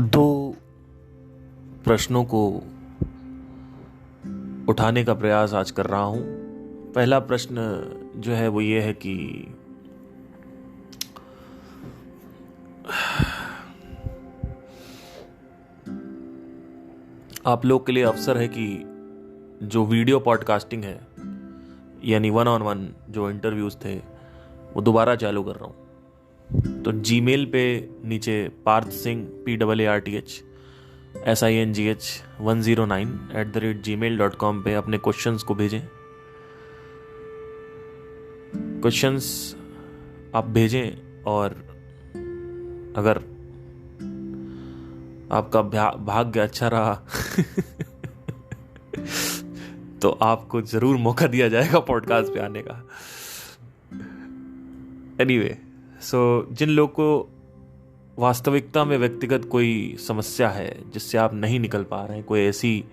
दो प्रश्नों को उठाने का प्रयास आज कर रहा हूं। पहला प्रश्न जो है वो ये है कि आप लोग के लिए अवसर है कि जो वीडियो पॉडकास्टिंग है यानी 1-on-1 जो इंटरव्यूज थे वो दोबारा चालू कर रहा हूँ। तो जीमेल पे नीचे पार्थ सिंह PAARTH SINGH 109 पे अपने क्वेश्चंस को भेजें। क्वेश्चंस आप भेजें और अगर आपका भाग्य अच्छा रहा तो आपको जरूर मौका दिया जाएगा पॉडकास्ट पे आने का। एनीवे, जिन लोग को वास्तविकता में व्यक्तिगत कोई समस्या है जिससे आप नहीं निकल पा रहे हैं, कोई ऐसी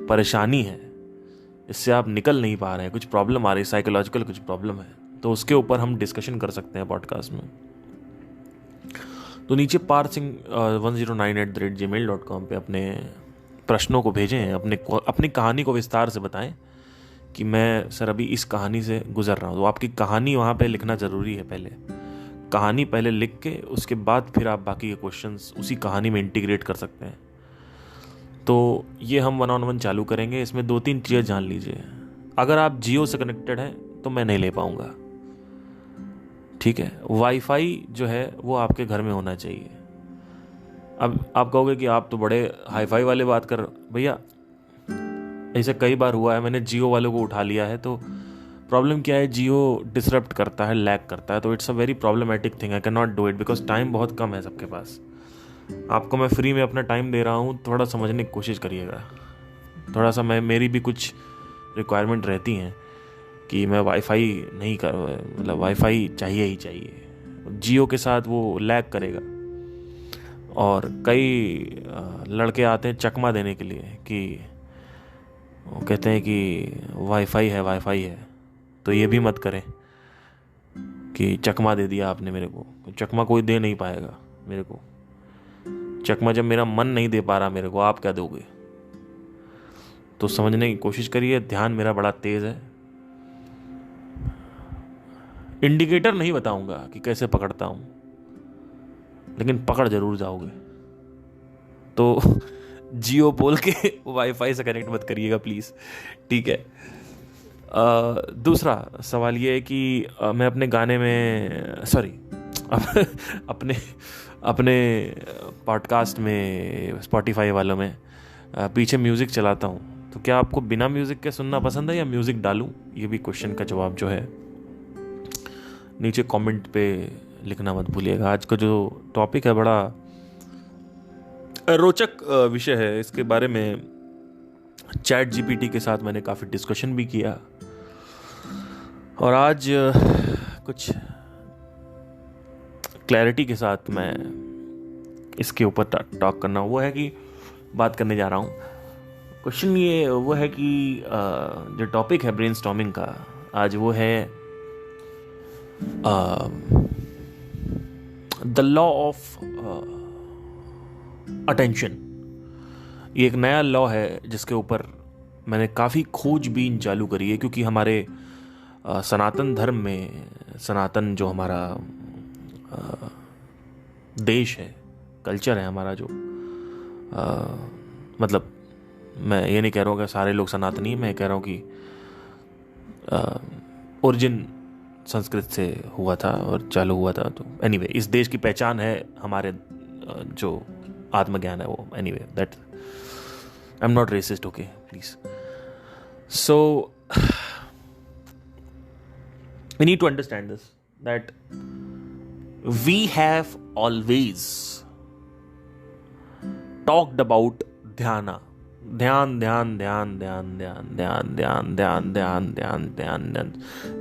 परेशानी है जिससे आप निकल नहीं पा रहे हैं, कुछ प्रॉब्लम आ रही है, साइकोलॉजिकल कुछ प्रॉब्लम है, तो उसके ऊपर हम डिस्कशन कर सकते हैं पॉडकास्ट में। तो नीचे पार्थिंग 109 पे अपने प्रश्नों को भेजें, अपनी कहानी को विस्तार से बताएं कि मैं सर अभी इस कहानी से गुजर रहा हूँ। तो आपकी कहानी वहाँ पे लिखना ज़रूरी है। पहले कहानी लिख के उसके बाद फिर आप बाकी के क्वेश्चंस उसी कहानी में इंटीग्रेट कर सकते हैं। तो ये हम 1-on-1 चालू करेंगे। इसमें 2-3 चीज़ें जान लीजिए। अगर आप जियो से कनेक्टेड हैं तो मैं नहीं ले पाऊँगा, ठीक है। वाईफाई जो है वो आपके घर में होना चाहिए। अब आप कहोगे कि आप तो बड़े हाईफाई वाले बात कर, भैया ऐसे कई बार हुआ है, मैंने जियो वालों को उठा लिया है। तो प्रॉब्लम क्या है, जियो डिसरप्ट करता है, लैग करता है, तो it's a very problematic thing. I can not do it because time बहुत कम है सबके पास। आपको मैं फ्री में अपना टाइम दे रहा हूँ, थोड़ा समझने की कोशिश करिएगा। थोड़ा सा मेरी भी कुछ रिक्वायरमेंट रहती हैं कि मैं वाईफाई नहीं कर, मतलब वाईफाई चाहिए ही चाहिए। जियो के साथ वो लैग करेगा। और कई लड़के आते हैं चकमा देने के लिए कि वो कहते हैं कि वाईफाई है। तो ये भी मत करें कि चकमा दे दिया आपने मेरे को। चकमा कोई दे नहीं पाएगा मेरे को। चकमा जब मेरा मन नहीं दे पा रहा मेरे को, आप क्या दोगे? तो समझने की कोशिश करिए। ध्यान मेरा बड़ा तेज है। इंडिकेटर नहीं बताऊंगा कि कैसे पकड़ता हूं, लेकिन पकड़ जरूर जाओगे। तो जियो बोल के वाईफाई से कनेक्ट मत करिएगा प्लीज, ठीक है। दूसरा सवाल ये है कि मैं अपने गाने में अपने पॉडकास्ट में स्पॉटिफाई वालों में पीछे म्यूज़िक चलाता हूँ। तो क्या आपको बिना म्यूज़िक के सुनना पसंद है या म्यूज़िक डालूँ? ये भी क्वेश्चन का जवाब जो है नीचे कमेंट पे लिखना मत भूलिएगा। आज का जो टॉपिक है बड़ा रोचक विषय है। इसके बारे में ChatGPT के साथ मैंने काफ़ी डिस्कशन भी किया और आज कुछ क्लैरिटी के साथ मैं इसके ऊपर टॉक करना बात करने जा रहा हूँ। क्वेश्चन ये वो है कि जो टॉपिक है ब्रेनस्टॉर्मिंग का आज वो है द लॉ ऑफ अटेंशन। ये एक नया लॉ है जिसके ऊपर मैंने काफ़ी खोजबीन चालू करी है, क्योंकि हमारे सनातन धर्म में, सनातन जो हमारा देश है, कल्चर है हमारा, जो मतलब मैं ये नहीं कह रहा हूँ कि सारे लोग सनातनी, मैं कह रहा हूँ कि ओरिजिन संस्कृत से हुआ था और चालू हुआ था। तो एनीवे, इस देश की पहचान है हमारे जो आत्मज्ञान है वो। Anyway, that I am not racist, okay please. So we need to understand this, that we have always talked about ध्यान।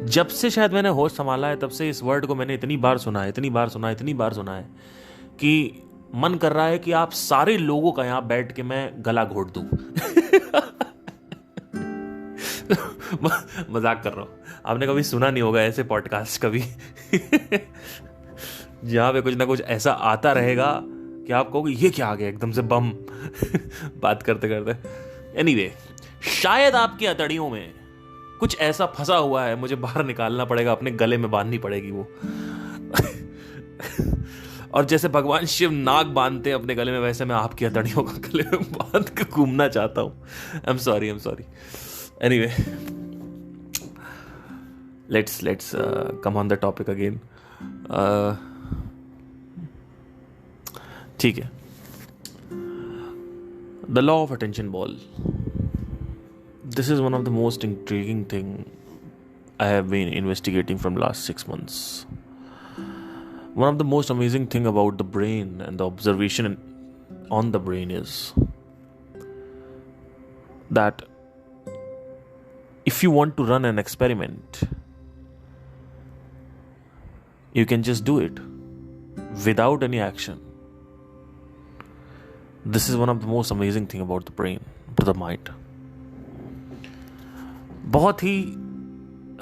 जब से शायद मैंने होश संभाला है तब से इस वर्ड को मैंने इतनी बार सुना है कि मन कर रहा है कि आप सारे लोगों का यहां बैठ के मैं गला घोट दूं। मजाक कर रहा हूं। आपने कभी सुना नहीं होगा ऐसे पॉडकास्ट कभी जहां पे कुछ ना कुछ ऐसा आता रहेगा कि आप कहोगे ये क्या आ गया एकदम से बम बात करते करते। एनीवे, शायद आपकी हथेलियों में कुछ ऐसा फंसा हुआ है, मुझे बाहर निकालना पड़ेगा, अपने गले में बांधनी पड़ेगी वो और जैसे भगवान शिव नाग बांधते हैं अपने गले में, वैसे मैं आपकी हथेलियों को गले में बांध के घूमना चाहता हूं। I am sorry. Anyway, let's come on the topic again. ठीक है, the law of attention ball, this is one of the most intriguing thing I have been investigating from last 6 months. One of the most amazing thing about the brain and the observation on the brain is that if you want to run an experiment, you can just do it without any action. This is one of the most amazing thing about the brain, to the mind. बहुत ही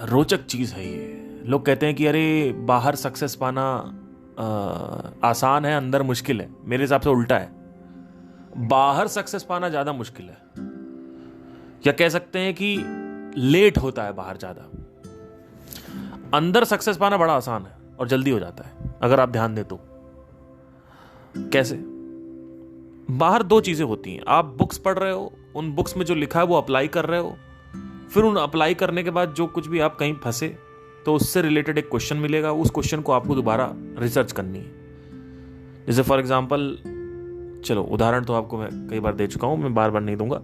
रोचक चीज है ये। लोग कहते हैं कि अरे बाहर सक्सेस पाना आसान है, अंदर मुश्किल है। मेरे हिसाब से उल्टा है, बाहर सक्सेस पाना ज्यादा मुश्किल है, या कह सकते हैं कि लेट होता है बाहर ज्यादा। अंदर सक्सेस पाना बड़ा आसान है और जल्दी हो जाता है अगर आप ध्यान दें तो। कैसे? बाहर दो चीजें होती हैं, आप बुक्स पढ़ रहे हो, उन बुक्स में जो लिखा है वो अप्लाई कर रहे हो, फिर उन अप्लाई करने के बाद जो कुछ भी आप कहीं फंसे तो उससे रिलेटेड एक क्वेश्चन मिलेगा, उस क्वेश्चन को आपको दोबारा रिसर्च करनी है। जैसे फॉर एग्जांपल, चलो उदाहरण तो आपको मैं कई बार दे चुका हूं, मैं बार बार नहीं दूंगा।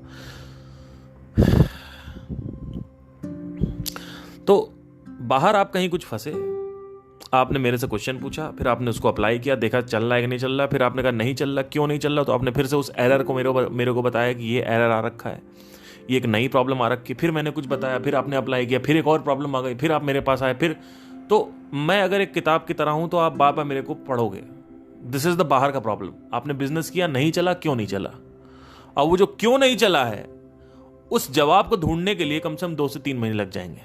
तो बाहर आप कहीं कुछ फंसे, आपने मेरे से क्वेश्चन पूछा, फिर आपने उसको अप्लाई किया, देखा चल रहा है कि नहीं चल रहा, फिर आपने कहा नहीं चल रहा, क्यों नहीं चल रहा, तो आपने फिर से उस एरर को मेरे को बताया कि ये एरर आ रखा है, ये एक नई प्रॉब्लम आ रखी, फिर मैंने कुछ बताया, फिर आपने अप्लाई किया, फिर एक और प्रॉब्लम आ गई, फिर आप मेरे पास आए, फिर तो मैं अगर एक किताब की तरह हूं तो आप बार बार मेरे को पढ़ोगे। दिस इज द बाहर का प्रॉब्लम। आपने बिजनेस किया, नहीं चला, क्यों नहीं चला, और वो जो क्यों नहीं चला है उस जवाब को ढूंढने के लिए कम से कम 2 से 3 महीने लग जाएंगे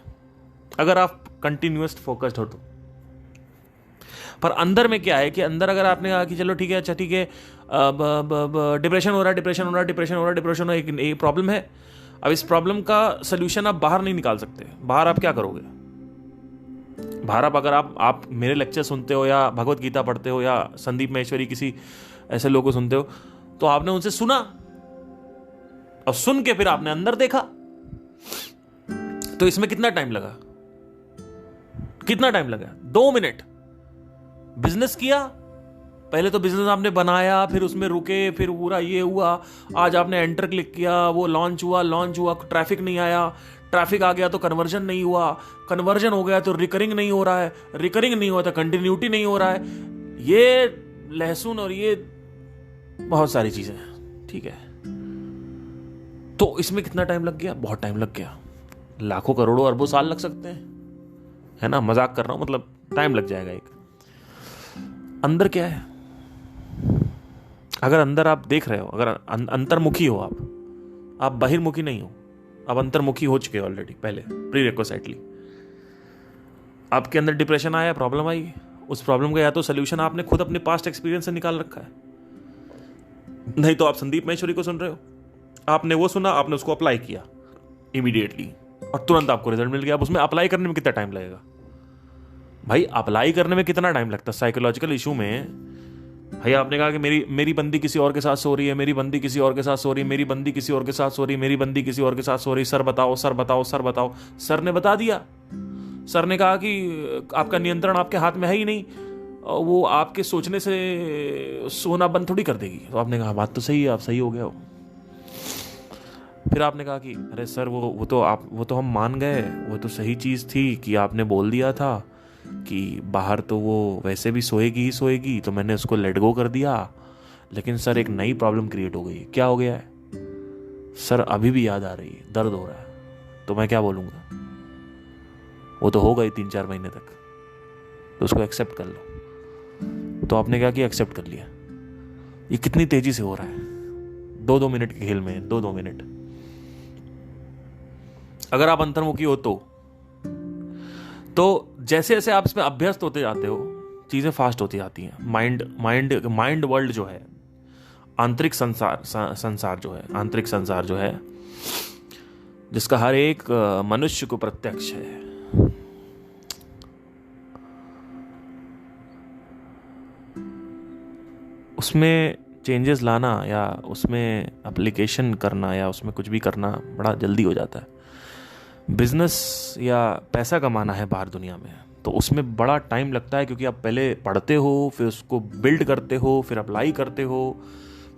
अगर आप कंटिन्यूअस फोकस्ड हो तो। पर अंदर में क्या है कि अंदर अगर आपने कहा कि चलो ठीक है, अच्छा ठीक है, डिप्रेशन हो रहा है, एक प्रॉब्लम है, अब इस प्रॉब्लम का सलूशन आप बाहर नहीं निकाल सकते। बाहर आप क्या करोगे? बाहर अगर आप मेरे लेक्चर सुनते हो या भगवत गीता पढ़ते हो या संदीप महेश्वरी किसी ऐसे लोगों को सुनते हो, तो आपने उनसे सुना और सुन के फिर आपने अंदर देखा। तो इसमें कितना टाइम लगा? 2 मिनट। बिजनेस किया, पहले तो बिजनेस आपने बनाया, फिर उसमें रुके, फिर पूरा ये हुआ, आज आपने एंटर क्लिक किया, वो लॉन्च हुआ, ट्रैफिक नहीं आया, ट्रैफिक आ गया तो कन्वर्जन नहीं हुआ, कन्वर्जन हो गया तो रिकरिंग नहीं हो रहा है, रिकरिंग नहीं हुआ तो कंटिन्यूटी नहीं हो रहा है, ये लहसुन और ये बहुत सारी चीजें, ठीक है। तो इसमें कितना टाइम लग गया? बहुत टाइम लग गया। लाखों करोड़ों अरबों साल लग सकते हैं, है ना, मजाक कर रहा हूं, मतलब टाइम लग जाएगा एक। अंदर क्या है? अगर अंदर आप देख रहे हो, अगर अंतर्मुखी हो आप बहिर्मुखी नहीं हो, आप अंतर्मुखी हो चुके हो ऑलरेडी पहले, प्रीरिक्विजिटली। आपके अंदर डिप्रेशन आया, प्रॉब्लम आई, उस प्रॉब्लम का या तो सोल्यूशन आपने खुद अपने पास्ट एक्सपीरियंस से निकाल रखा है, नहीं तो आप संदीप महेश्वरी को सुन रहे हो, आपने वो सुना, आपने उसको अप्लाई किया इमीडिएटली और तुरंत आपको रिजल्ट मिल गया। अब उसमें अप्लाई करने में कितना टाइम लगेगा? भाई अप्लाई करने में कितना टाइम लगता है? साइकोलॉजिकल इशू में भाई आपने कहा कि मेरी बंदी किसी और के साथ सो रही है, मेरी बंदी किसी और के साथ सो रही है, मेरी बंदी किसी और के साथ सो रही है, मेरी बंदी किसी और के साथ सो रही है, सर बताओ। सर ने बता दिया। सर ने कहा कि आपका नियंत्रण आपके हाथ में है ही नहीं, वो आपके सोचने से सोना बंद थोड़ी कर देगी। तो आपने कहा बात तो सही है, आप सही हो गया हो। फिर आपने कहा कि अरे सर वो तो हम मान गए, वो तो सही चीज़ थी कि आपने बोल दिया था कि बाहर तो वो वैसे भी सोएगी, तो मैंने उसको लेट गो कर दिया, लेकिन सर एक नई प्रॉब्लम क्रिएट हो गई। क्या हो गया है सर? अभी भी याद आ रही है, दर्द हो रहा है। तो मैं क्या बोलूँगा? वो तो हो गई 3-4 महीने तक, तो उसको एक्सेप्ट कर लो। तो आपने क्या किया? एक्सेप्ट कर लिया। ये कितनी तेजी से हो रहा है, 2-2 मिनट के खेल में, 2-2 मिनट। अगर आप अंतर्मुखी हो तो जैसे जैसे आप इसमें अभ्यस्त होते जाते हो, चीजें फास्ट होती जाती हैं। माइंड वर्ल्ड जो है, आंतरिक संसार जो है, आंतरिक संसार जो है, जिसका हर एक मनुष्य को प्रत्यक्ष है, उसमें चेंजेस लाना या उसमें एप्लीकेशन करना या उसमें कुछ भी करना बड़ा जल्दी हो जाता है। बिजनेस या पैसा कमाना है बाहर दुनिया में, तो उसमें बड़ा टाइम लगता है, क्योंकि आप पहले पढ़ते हो, फिर उसको बिल्ड करते हो, फिर अप्लाई करते हो,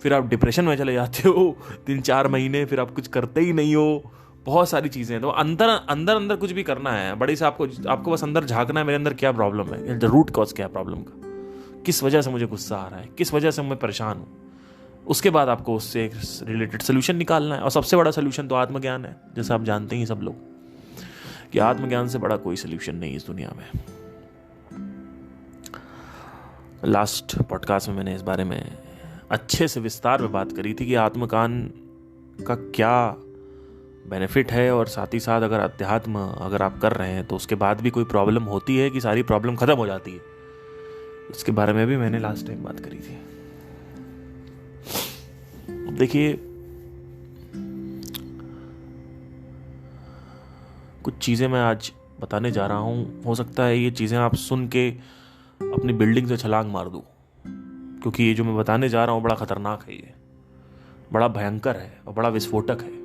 फिर आप डिप्रेशन में चले जाते हो 3-4 महीने, फिर आप कुछ करते ही नहीं हो, बहुत सारी चीज़ें हैं। तो अंदर अंदर अंदर कुछ भी करना है बड़ी से, आपको बस अंदर झांकना है, मेरे अंदर क्या प्रॉब्लम है, द रूट कॉज क्या है प्रॉब्लम का, किस वजह से मुझे गुस्सा आ रहा है, किस वजह से मैं परेशान हूँ। उसके बाद आपको उससे एक रिलेटेड सोल्यूशन निकालना है, और सबसे बड़ा सोल्यूशन तो आत्मज्ञान है, जैसे आप जानते ही सब लोग कि आत्मज्ञान से बड़ा कोई सोल्यूशन नहीं इस दुनिया में। लास्ट पॉडकास्ट में मैंने इस बारे में अच्छे से विस्तार में बात करी थी कि आत्मज्ञान का क्या बेनिफिट है, और साथ ही साथ अगर अध्यात्म अगर आप कर रहे हैं तो उसके बाद भी कोई प्रॉब्लम होती है कि सारी प्रॉब्लम खत्म हो जाती है, इसके बारे में भी मैंने लास्ट टाइम बात करी थी। देखिए, कुछ चीज़ें मैं आज बताने जा रहा हूँ, हो सकता है ये चीज़ें आप सुन के अपनी बिल्डिंग से छलांग मार दो, क्योंकि ये जो मैं बताने जा रहा हूँ बड़ा खतरनाक है, ये बड़ा भयंकर है और बड़ा विस्फोटक है।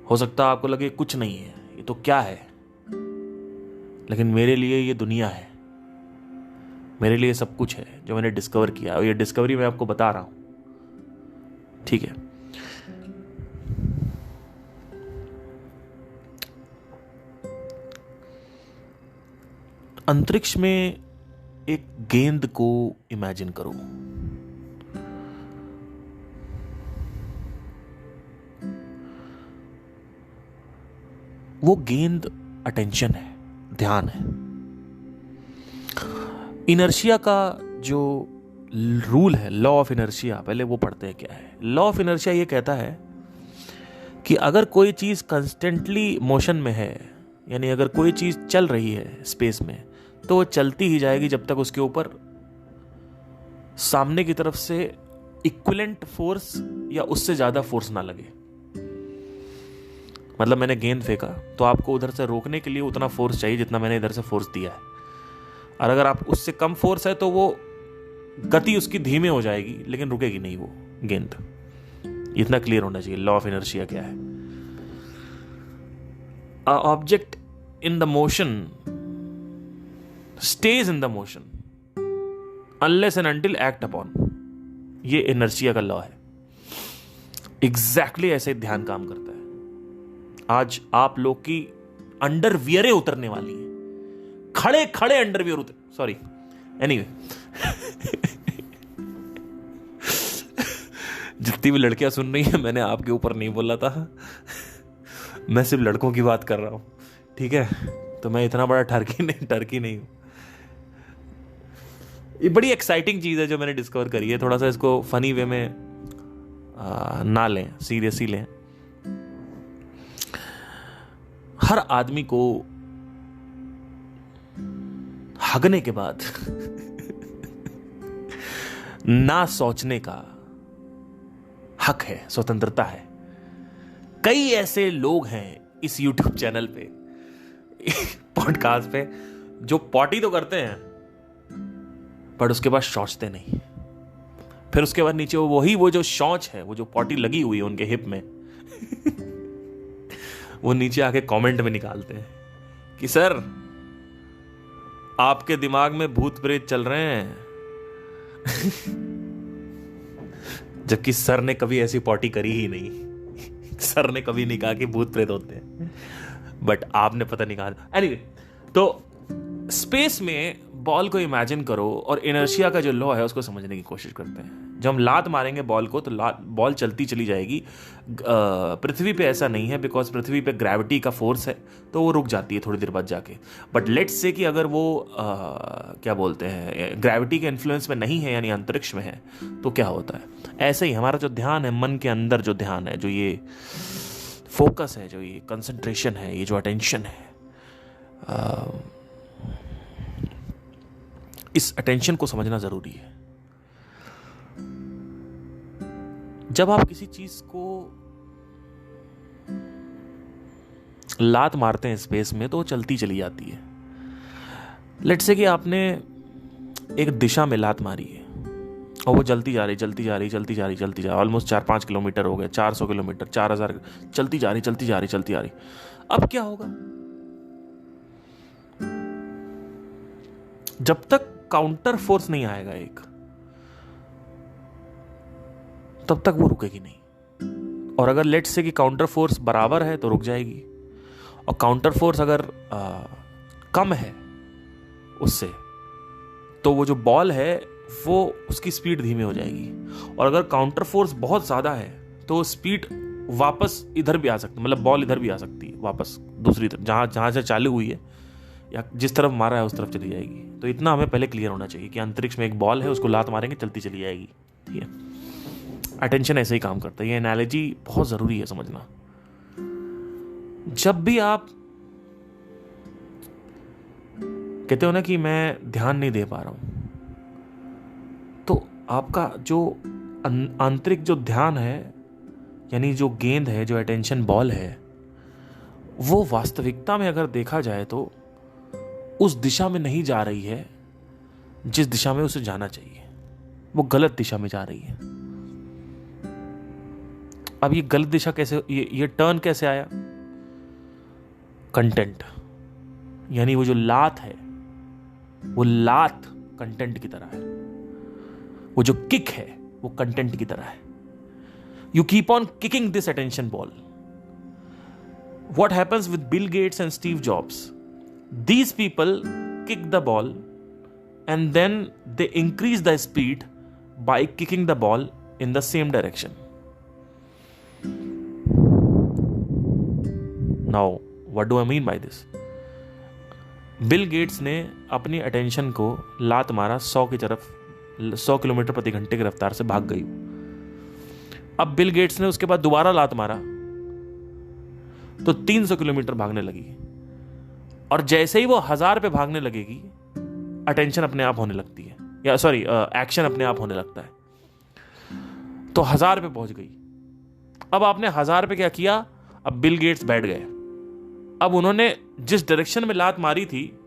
हो सकता है आपको लगे कुछ नहीं है, ये तो क्या है, लेकिन मेरे लिए ये दुनिया है, मेरे लिए सब कुछ है जो मैंने डिस्कवर किया, और ये डिस्कवरी मैं आपको बता रहा हूँ, ठीक है। अंतरिक्ष में एक गेंद को इमेजिन करो। वो गेंद अटेंशन है, ध्यान है। इनर्शिया का जो रूल है, लॉ ऑफ इनर्शिया, पहले वो पढ़ते हैं क्या है। लॉ ऑफ इनर्शिया ये कहता है कि अगर कोई चीज कंस्टेंटली मोशन में है, यानी अगर कोई चीज चल रही है स्पेस में, तो वो चलती ही जाएगी जब तक उसके ऊपर सामने की तरफ से इक्विवेलेंट फोर्स या उससे ज्यादा फोर्स ना लगे। मतलब मैंने गेंद फेंका तो आपको उधर से रोकने के लिए उतना फोर्स चाहिए जितना मैंने इधर से फोर्स दिया है, और अगर आप उससे कम फोर्स है तो वो गति उसकी धीमे हो जाएगी, लेकिन रुकेगी नहीं वो गेंद। इतना क्लियर होना चाहिए लॉ ऑफ इनर्शिया क्या है। A object in the motion stays in the motion unless and until act upon, ये इनर्शिया का लॉ है। एग्जैक्टली ऐसे ध्यान काम करता है। आज आप लोग की अंडरवियरें उतरने वाली है, खड़े खड़े अंडरवियर उतर, सॉरी, एनीवे जितनी भी लड़कियां सुन रही हैं, मैंने आपके ऊपर नहीं बोला था, मैं सिर्फ लड़कों की बात कर रहा हूं, ठीक है। तो मैं इतना बड़ा टर्की नहीं हूं। ये बड़ी एक्साइटिंग चीज़ है जो मैंने डिस्कवर करी है। थोड़ा सा इसको फनी वे में ना लें, सीरियसली लें। हर आदमी को हगने के बाद ना सोचने का हक है, स्वतंत्रता है। कई ऐसे लोग हैं इस YouTube चैनल पे, पॉडकास्ट पे, जो पॉटी तो करते हैं पर उसके बाद शौचते नहीं। फिर उसके बाद नीचे वो जो शौच है, वो जो पॉटी लगी हुई है उनके हिप में वो नीचे आके कमेंट में निकालते हैं कि सर आपके दिमाग में भूत प्रेत चल रहे हैं जबकि सर ने कभी ऐसी पॉटी करी ही नहीं। सर ने कभी नहीं कहा कि भूत प्रेत होते हैं, बट आपने पता नहीं कहा। एनीवे, तो स्पेस में बॉल को इमेजिन करो और इनर्शिया का जो लॉ है उसको समझने की कोशिश करते हैं। जब हम लात मारेंगे बॉल को तो बॉल चलती चली जाएगी। पृथ्वी पे ऐसा नहीं है, बिकॉज पृथ्वी पे ग्रेविटी का फोर्स है, तो वो रुक जाती है थोड़ी देर बाद जाके। बट लेट्स से कि अगर वो क्या बोलते हैं, ग्रेविटी के इन्फ्लुएंस में नहीं है, यानी अंतरिक्ष में है, तो क्या होता है। ऐसे ही हमारा जो ध्यान है, मन के अंदर जो ध्यान है, जो ये फोकस है, जो ये कंसंट्रेशन है, ये जो अटेंशन है, इस अटेंशन को समझना जरूरी है। जब आप किसी चीज को लात मारते हैं स्पेस में तो वो चलती चली जाती है। लेट्स से कि आपने एक दिशा में लात मारी है और वो चलती जा रही ऑलमोस्ट 4-5 किलोमीटर हो गए, 400 किलोमीटर, 4000, चलती जा रही। अब क्या होगा? जब तक काउंटर फोर्स नहीं आएगा एक, तब तक वो रुकेगी नहीं। और अगर लेट्स से कि काउंटर फोर्स बराबर है तो रुक जाएगी, और काउंटर फोर्स अगर कम है उससे, तो वो जो बॉल है वो उसकी स्पीड धीमी हो जाएगी। और अगर काउंटर फोर्स बहुत ज्यादा है तो स्पीड वापस इधर भी आ सकती है, मतलब बॉल इधर भी आ सकती है वापस दूसरी तरफ, जहां से चालू हुई है या जिस तरफ मारा है उस तरफ चली जाएगी। तो इतना हमें पहले क्लियर होना चाहिए कि अंतरिक्ष में एक बॉल है, उसको लात मारेंगे चलती चली जाएगी। ठीक है, अटेंशन ऐसे ही काम करता है। ये एनालॉजी बहुत जरूरी है समझना। जब भी आप कहते हो ना कि मैं ध्यान नहीं दे पा रहा हूं, तो आपका जो आंतरिक जो ध्यान है, यानी जो गेंद है, जो अटेंशन बॉल है, वो वास्तविकता में अगर देखा जाए तो उस दिशा में नहीं जा रही है जिस दिशा में उसे जाना चाहिए। वो गलत दिशा में जा रही है। अब ये गलत दिशा कैसे, ये टर्न कैसे आया? कंटेंट, यानी वो जो लात है, वो लात कंटेंट की तरह है, वो जो किक है वो कंटेंट की तरह है। You keep on kicking this attention ball. What happens with Bill Gates and Steve jobs? These people kick the ball and then they increase the speed by kicking the ball in the same direction. Now, what do I mean by this? Bill Gates ने अपनी attention को लात मारा 100 की तरफ, 100 kilometre प्रति घंटे की रफ्तार से भाग गई। अब बिल गेट्स ने उसके बाद दोबारा लात मारा तो 300 किलोमीटर भागने लगी। और जैसे ही वो 1000 पे भागने लगेगी, अटेंशन अपने आप होने लगती है, या सॉरी एक्शन अपने आप होने लगता है। तो 1000 पे पहुंच गई। अब आपने 1000 पे क्या किया? अब बिल गेट्स बैठ गए। अब उन्होंने जिस डायरेक्शन में लात मारी थी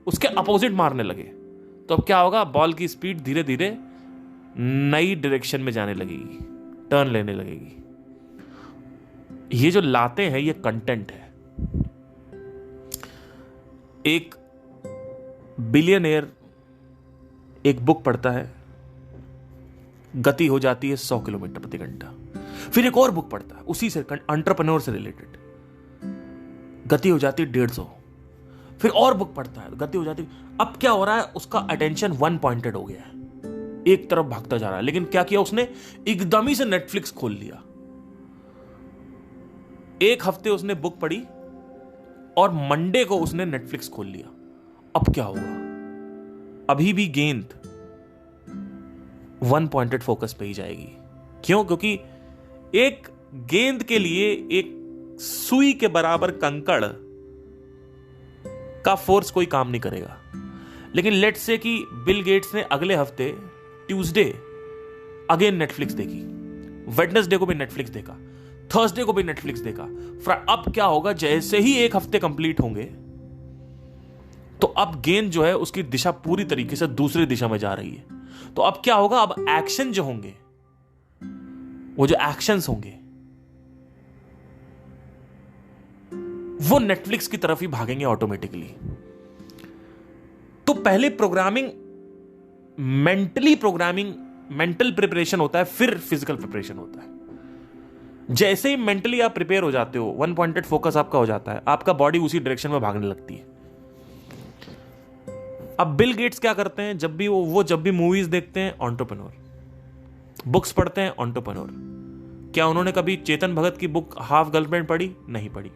उसके अपोजिट मारने लगे। तो अब क्या होगा? बॉल की स्पीड धीरे धीरे नई डायरेक्शन में जाने लगेगी, टर्न लेने लगेगी। ये जो लाते हैं ये कंटेंट है। एक बिलियनियर एक बुक पढ़ता है, गति हो जाती है 100 किलोमीटर प्रति घंटा। फिर एक और बुक पढ़ता है उसी से, एंटरप्रेन्योर से रिलेटेड, गति हो जाती है 150। फिर और बुक पढ़ता है, गति हो जाती है। अब क्या हो रहा है? उसका अटेंशन वन पॉइंटेड हो गया है, एक तरफ भागता जा रहा है। लेकिन क्या किया उसने? एकदम ही से नेटफ्लिक्स खोल लिया। एक हफ्ते उसने बुक पढ़ी और मंडे को उसने नेटफ्लिक्स खोल लिया। अब क्या होगा? अभी भी गेंद वन पॉइंटेड फोकस पे ही जाएगी। क्यों? क्योंकि एक गेंद के लिए एक सुई के बराबर कंकड़ का फोर्स कोई काम नहीं करेगा। लेकिन लेट्स से कि बिल गेट्स ने अगले हफ्ते ट्यूसडे अगेन नेटफ्लिक्स देखी, वेडनेसडे को भी नेटफ्लिक्स देखा, थर्सडे को भी नेटफ्लिक्स देखा। अब क्या होगा? जैसे ही एक हफ्ते कंप्लीट होंगे तो अब गेंद जो है उसकी दिशा पूरी तरीके से दूसरी दिशा में जा रही है। तो अब क्या होगा? अब एक्शन जो होंगे, वो जो एक्शंस होंगे वो नेटफ्लिक्स की तरफ ही भागेंगे ऑटोमेटिकली। तो पहले प्रोग्रामिंग, मेंटल प्रिपरेशन होता है, फिर फिजिकल प्रिपरेशन होता है। जैसे ही मेंटली आप प्रिपेयर हो जाते हो, वन पॉइंटेड फोकस आपका हो जाता है, आपका बॉडी उसी डायरेक्शन में भागने लगती है। अब बिल गेट्स क्या करते हैं? जब भी मूवीज देखते हैं, एंटरप्रेन्योर, बुक्स पढ़ते हैं, एंटरप्रेन्योर। क्या उन्होंने कभी चेतन भगत की बुक हाफ गर्लफ्रेंड पढ़ी? नहीं पढ़ी।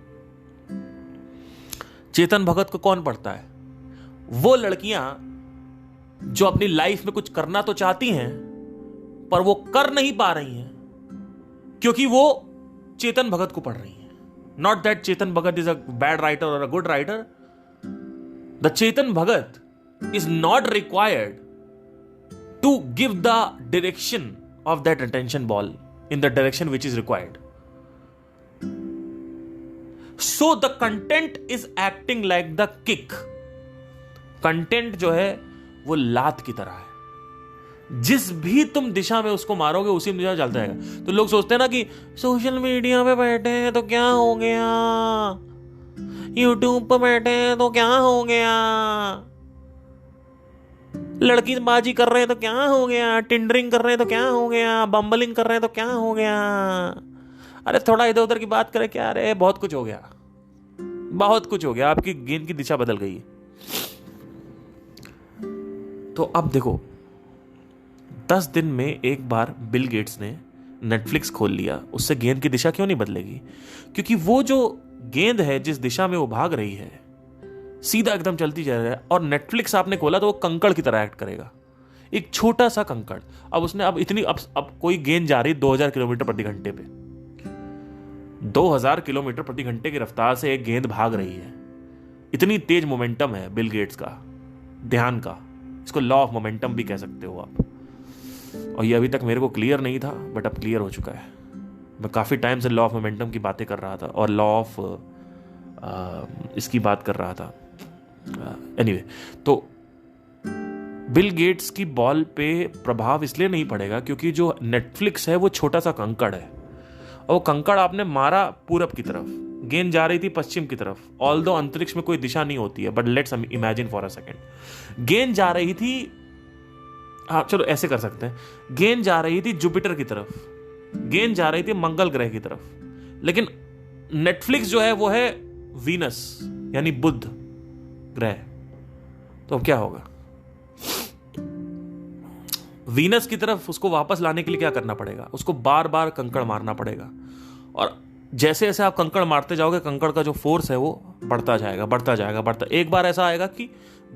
चेतन भगत को कौन पढ़ता है? वो लड़कियां जो अपनी लाइफ में कुछ करना तो चाहती हैं पर वो कर नहीं पा रही हैं क्योंकि वो चेतन भगत को पढ़ रही हैं। Not that Chetan Bhagat is a bad writer और a good writer. The Chetan Bhagat is not required to give the direction of that attention ball in the direction which is required. So the content is acting like the kick. Content जो है वो लात की तरह है, जिस भी तुम दिशा में उसको मारोगे उसी दिशा में चलता जाएगा। तो लोग सोचते हैं ना कि सोशल मीडिया पे बैठे हैं तो क्या हो गया, यूट्यूब पे बैठे हैं तो क्या हो गया, लड़की बाजी कर रहे हैं तो क्या हो गया, टिंडरिंग कर रहे हैं तो क्या हो गया, बम्बलिंग कर रहे हैं तो क्या हो गया। अरे थोड़ा इधर उधर की बात करें क्या, अरे बहुत कुछ हो गया, बहुत कुछ हो गया, आपकी गेंद की दिशा बदल गई। तो अब देखो, 10 दिन में एक बार बिल गेट्स ने नेटफ्लिक्स खोल लिया, उससे गेंद की दिशा क्यों नहीं बदलेगी? क्योंकि वो जो गेंद है जिस दिशा में वो भाग रही है सीधा एकदम चलती जा रही है, और नेटफ्लिक्स आपने खोला तो वो कंकड़ की तरह एक्ट करेगा, एक छोटा सा कंकड़। अब उसने अब कोई गेंद जा रही 2000 किलोमीटर प्रति घंटे पे, 2000 किलोमीटर प्रति घंटे की रफ्तार से एक गेंद भाग रही है। इतनी तेज मोमेंटम है बिल गेट्स का ध्यान का, इसको लॉ ऑफ मोमेंटम भी कह सकते हो आप। और ये अभी तक मेरे को क्लियर नहीं था, बट अब क्लियर हो चुका है। मैं काफ़ी टाइम से लॉ ऑफ मोमेंटम की बातें कर रहा था और लॉ ऑफ इसकी बात कर रहा था। एनीवे, तो बिल गेट्स की बॉल पे प्रभाव इसलिए नहीं पड़ेगा क्योंकि जो नेटफ्लिक्स है वो छोटा सा कंकड़ है, और वो कंकड़ आपने मारा पूरब की तरफ, गेंद जा रही थी पश्चिम की तरफ। ऑल्दो अंतरिक्ष में कोई दिशा नहीं होती है, but let's imagine for a second गेंद जा रही थी, हाँ चलो ऐसे कर सकते हैं, गेंद जा रही थी जुपिटर की तरफ, गेंद जा रही थी मंगल ग्रह की तरफ, लेकिन नेटफ्लिक्स जो है वो है वीनस यानी बुध ग्रह। तो अब क्या होगा? वीनस की तरफ उसको वापस लाने के लिए क्या करना पड़ेगा? उसको बार बार कंकड़ मारना पड़ेगा, और जैसे जैसे आप कंकड़ मारते जाओगे कंकड़ का जो फोर्स है वो बढ़ता जाएगा, बढ़ता जाएगा, बढ़ता। एक बार ऐसा आएगा कि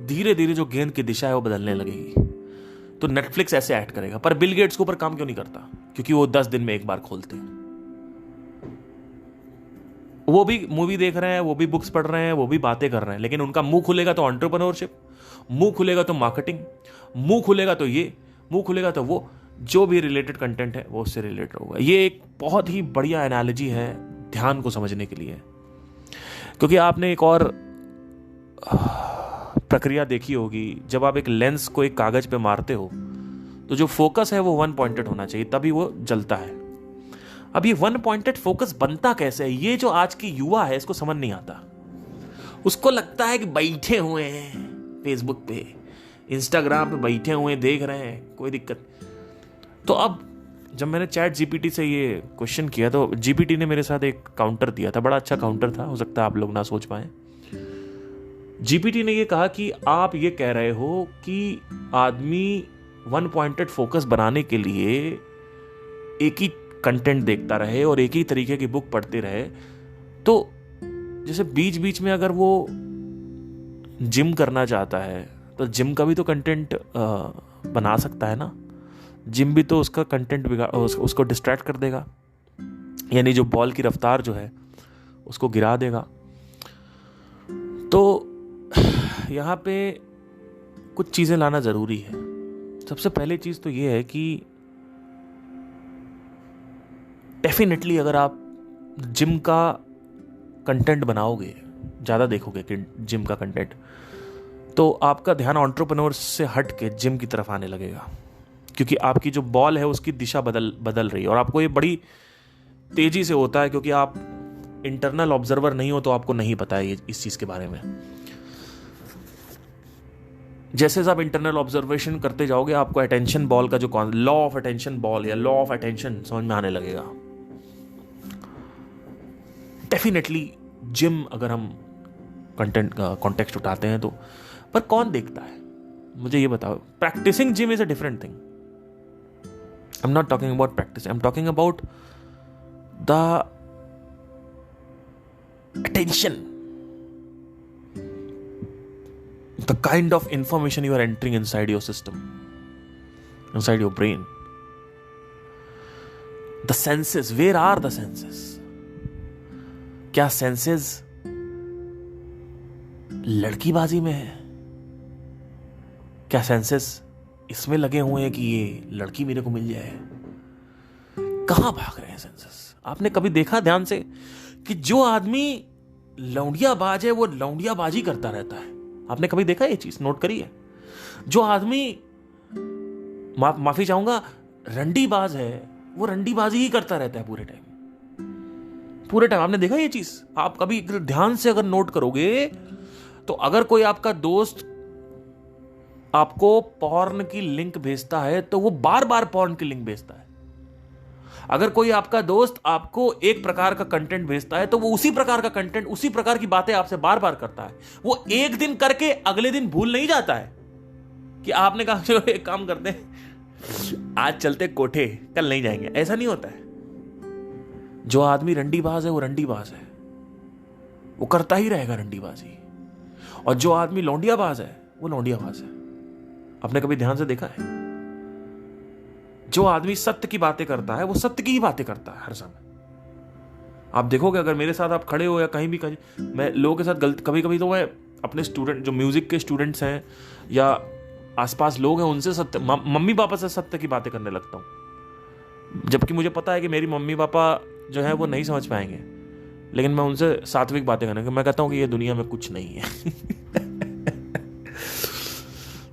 धीरे धीरे जो गेंद की दिशा है वो बदलने लगेगी। तो नेटफ्लिक्स ऐसे एक्ट करेगा। पर बिल गेट्स के ऊपर काम क्यों नहीं करता? क्योंकि वो 10 दिन में एक बार खोलते हैं। वो भी मूवी देख रहे हैं, वो भी बुक्स पढ़ रहे हैं, वो भी बातें कर रहे हैं, लेकिन उनका मुंह खुलेगा तो एंटरप्रेन्योरशिप, मुंह खुलेगा तो मार्केटिंग, मुंह खुलेगा तो ये, मुंह खुलेगा तो वो, जो भी रिलेटेड कंटेंट है वो उससे रिलेटेड होगा। ये एक बहुत ही बढ़िया एनालॉजी है ध्यान को समझने के लिए, क्योंकि आपने एक और प्रक्रिया देखी होगी, जब आप एक लेंस को एक कागज पे मारते हो तो जो फोकस है वो वन पॉइंटेड होना चाहिए, तभी वो जलता है। अब ये वन पॉइंटेड फोकस बनता कैसे है, ये जो आज की युवा है इसको समझ नहीं आता। उसको लगता है कि बैठे हुए हैं फेसबुक पे, इंस्टाग्राम पे बैठे हुए देख रहे हैं, कोई दिक्कत। तो अब जब मैंने चैट जीपीटी से ये क्वेश्चन किया तो जीपीटी ने मेरे साथ एक काउंटर दिया था, बड़ा अच्छा काउंटर था, हो सकता है आप लोग ना सोच पाए। जीपीटी ने ये कहा कि आप ये कह रहे हो कि आदमी वन पॉइंटेड फोकस बनाने के लिए एक ही कंटेंट देखता रहे और एक ही तरीके की बुक पढ़ते रहे, तो जैसे बीच बीच में अगर वो जिम करना चाहता है तो जिम का भी तो कंटेंट बना सकता है ना। जिम भी तो उसका कंटेंट उसको डिस्ट्रैक्ट कर देगा, यानी जो बॉल की रफ्तार जो है उसको गिरा देगा। तो यहाँ पे कुछ चीज़ें लाना ज़रूरी है। सबसे पहली चीज़ तो ये है कि डेफिनेटली अगर आप जिम का कंटेंट बनाओगे, ज़्यादा देखोगे कि जिम का कंटेंट, तो आपका ध्यान एंटरप्रेन्योर से हट के जिम की तरफ आने लगेगा, क्योंकि आपकी जो बॉल है उसकी दिशा बदल रही है। और आपको ये बड़ी तेज़ी से होता है क्योंकि आप इंटरनल ऑब्जर्वर नहीं हो, तो आपको नहीं पता है इस चीज़ के बारे में। जैसे आप इंटरनल ऑब्जर्वेशन करते जाओगे आपको अटेंशन बॉल का जो लॉ ऑफ अटेंशन बॉल या लॉ ऑफ अटेंशन समझ में आने लगेगा। डेफिनेटली जिम अगर हम कंटेंट का कॉन्टेक्स्ट उठाते हैं तो, पर कौन देखता है मुझे ये बताओ। Practising gym is a different thing. I am not talking about practice, I am talking about the attention, the kind of information you are entering inside your system, inside your brain. The senses, where are the senses? क्या senses लड़कीबाजी में है? क्या senses इसमें लगे हुए हैं कि ये लड़की मेरे को मिल जाए? कहां भाग रहे हैं सेंसेस? आपने कभी देखा ध्यान से कि जो आदमी लौंडियाबाज है वो लौंडियाबाजी करता रहता है? आपने कभी देखा ये चीज? नोट करी है? जो आदमी माफी चाहूंगा रंडीबाज है वो रंडीबाजी ही करता रहता है पूरे टाइम। आपने देखा ये चीज? आप कभी ध्यान से अगर नोट करोगे तो अगर कोई आपका दोस्त आपको पॉर्न की लिंक भेजता है तो वो बार बार पॉर्न की लिंक भेजता है। अगर कोई आपका दोस्त आपको एक प्रकार का कंटेंट भेजता है तो वो उसी प्रकार का कंटेंट, उसी प्रकार की बातें आपसे बार बार करता है। वो एक दिन करके अगले दिन भूल नहीं जाता है कि आपने कहा चलो एक काम करते हैं, आज चलते कोठे, कल नहीं जाएंगे। ऐसा नहीं होता है। जो आदमी रंडीबाज है वो रंडीबाज है, वो करता ही रहेगा रंडीबाजी। और जो आदमी लौंडियाबाज है वो लौंडियाबाज है। आपने कभी ध्यान से देखा है? जो आदमी सत्य की बातें करता है वो सत्य की ही बातें करता है हर समय। आप देखोगे अगर मेरे साथ आप खड़े हो या कहीं भी मैं लोगों के साथ गलत, कभी कभी तो मैं अपने स्टूडेंट, जो म्यूजिक के स्टूडेंट्स हैं या आसपास लोग हैं, उनसे सत्य, मम्मी पापा से सत्य की बातें करने लगता हूं, जबकि मुझे पता है कि मेरी मम्मी पापा जो है वो नहीं समझ पाएंगे, लेकिन मैं उनसे सात्विक बातें करने, मैं कहता हूं कि ये दुनिया में कुछ नहीं है।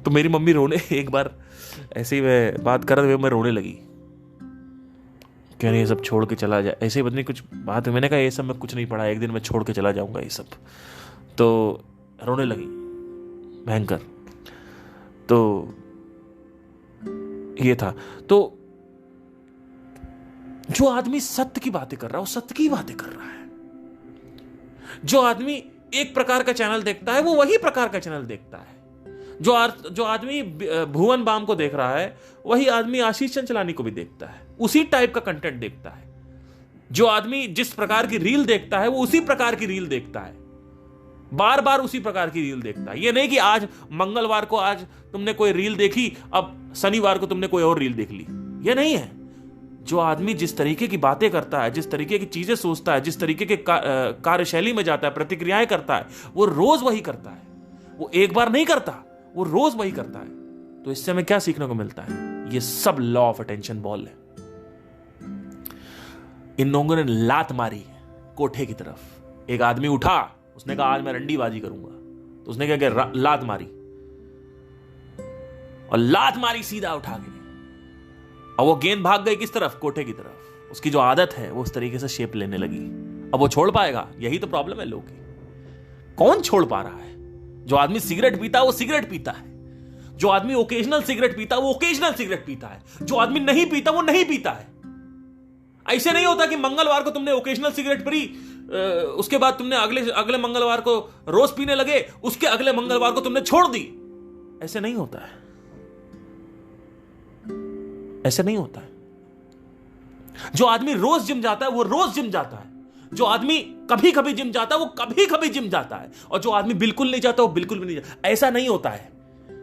तो मेरी मम्मी रोने, एक बार ऐसे ही मैं बात कर रहे हुए मैं रोने लगी, क्यों नहीं ये सब छोड़ के चला जाए, ऐसे ही पता नहीं कुछ बात है। मैंने कहा ये सब मैं कुछ नहीं पढ़ा, एक दिन मैं छोड़ के चला जाऊंगा ये सब। तो रोने लगी भयंकर। तो ये था। तो जो आदमी सत्य की बातें कर रहा है वो सत्य की बातें कर रहा है। जो आदमी एक प्रकार का चैनल देखता है वो वही प्रकार का चैनल देखता है। जो आदमी भुवन बाम को देख रहा है वही आदमी आशीष चंचलानी को भी देखता है, उसी टाइप का कंटेंट देखता है। जो आदमी जिस प्रकार की रील देखता है वो उसी प्रकार की रील देखता है, बार बार उसी प्रकार की रील देखता है। ये नहीं कि आज मंगलवार को आज तुमने कोई रील देखी, अब शनिवार को तुमने कोई और रील देख ली, ये नहीं है। जो आदमी जिस तरीके की बातें करता है, जिस तरीके की चीजें सोचता है, जिस तरीके के कार्यशैली में जाता है, प्रतिक्रियाएं करता है, वो रोज वही करता है। वो एक बार नहीं करता, वो रोज वही करता है। तो इससे हमें क्या सीखने को मिलता है? ये सब लॉ ऑफ अटेंशन बॉल है। इन लोगों ने लात मारी कोठे की तरफ। एक आदमी उठा, उसने कहा आज मैं रंडीबाजी करूंगा, तो उसने क्या किया? लात मारी, और लात मारी सीधा उठा के, और वो गेंद भाग गई किस तरफ? कोठे की तरफ। उसकी जो आदत है वो उस तरीके से शेप लेने लगी। अब वो छोड़ पाएगा? यही तो प्रॉब्लम है लोगों की। कौन छोड़ पा रहा है? जो आदमी सिगरेट पीता है वो सिगरेट पीता है। जो आदमी ओकेजनल सिगरेट पीता है वो ओकेजनल सिगरेट पीता है। जो आदमी नहीं पीता वो नहीं पीता है। ऐसे नहीं होता कि मंगलवार को तुमने ओकेजनल सिगरेट पी, उसके बाद तुमने अगले मंगलवार को रोज पीने लगे, उसके अगले मंगलवार को तुमने छोड़ दी। ऐसे नहीं होता है, ऐसे नहीं होता है। जो आदमी रोज जिम जाता है वो रोज जिम जाता है। जो आदमी कभी कभी जिम जाता है वो कभी कभी जिम जाता है। और जो आदमी बिल्कुल नहीं जाता वो बिल्कुल भी नहीं जाता। ऐसा नहीं होता है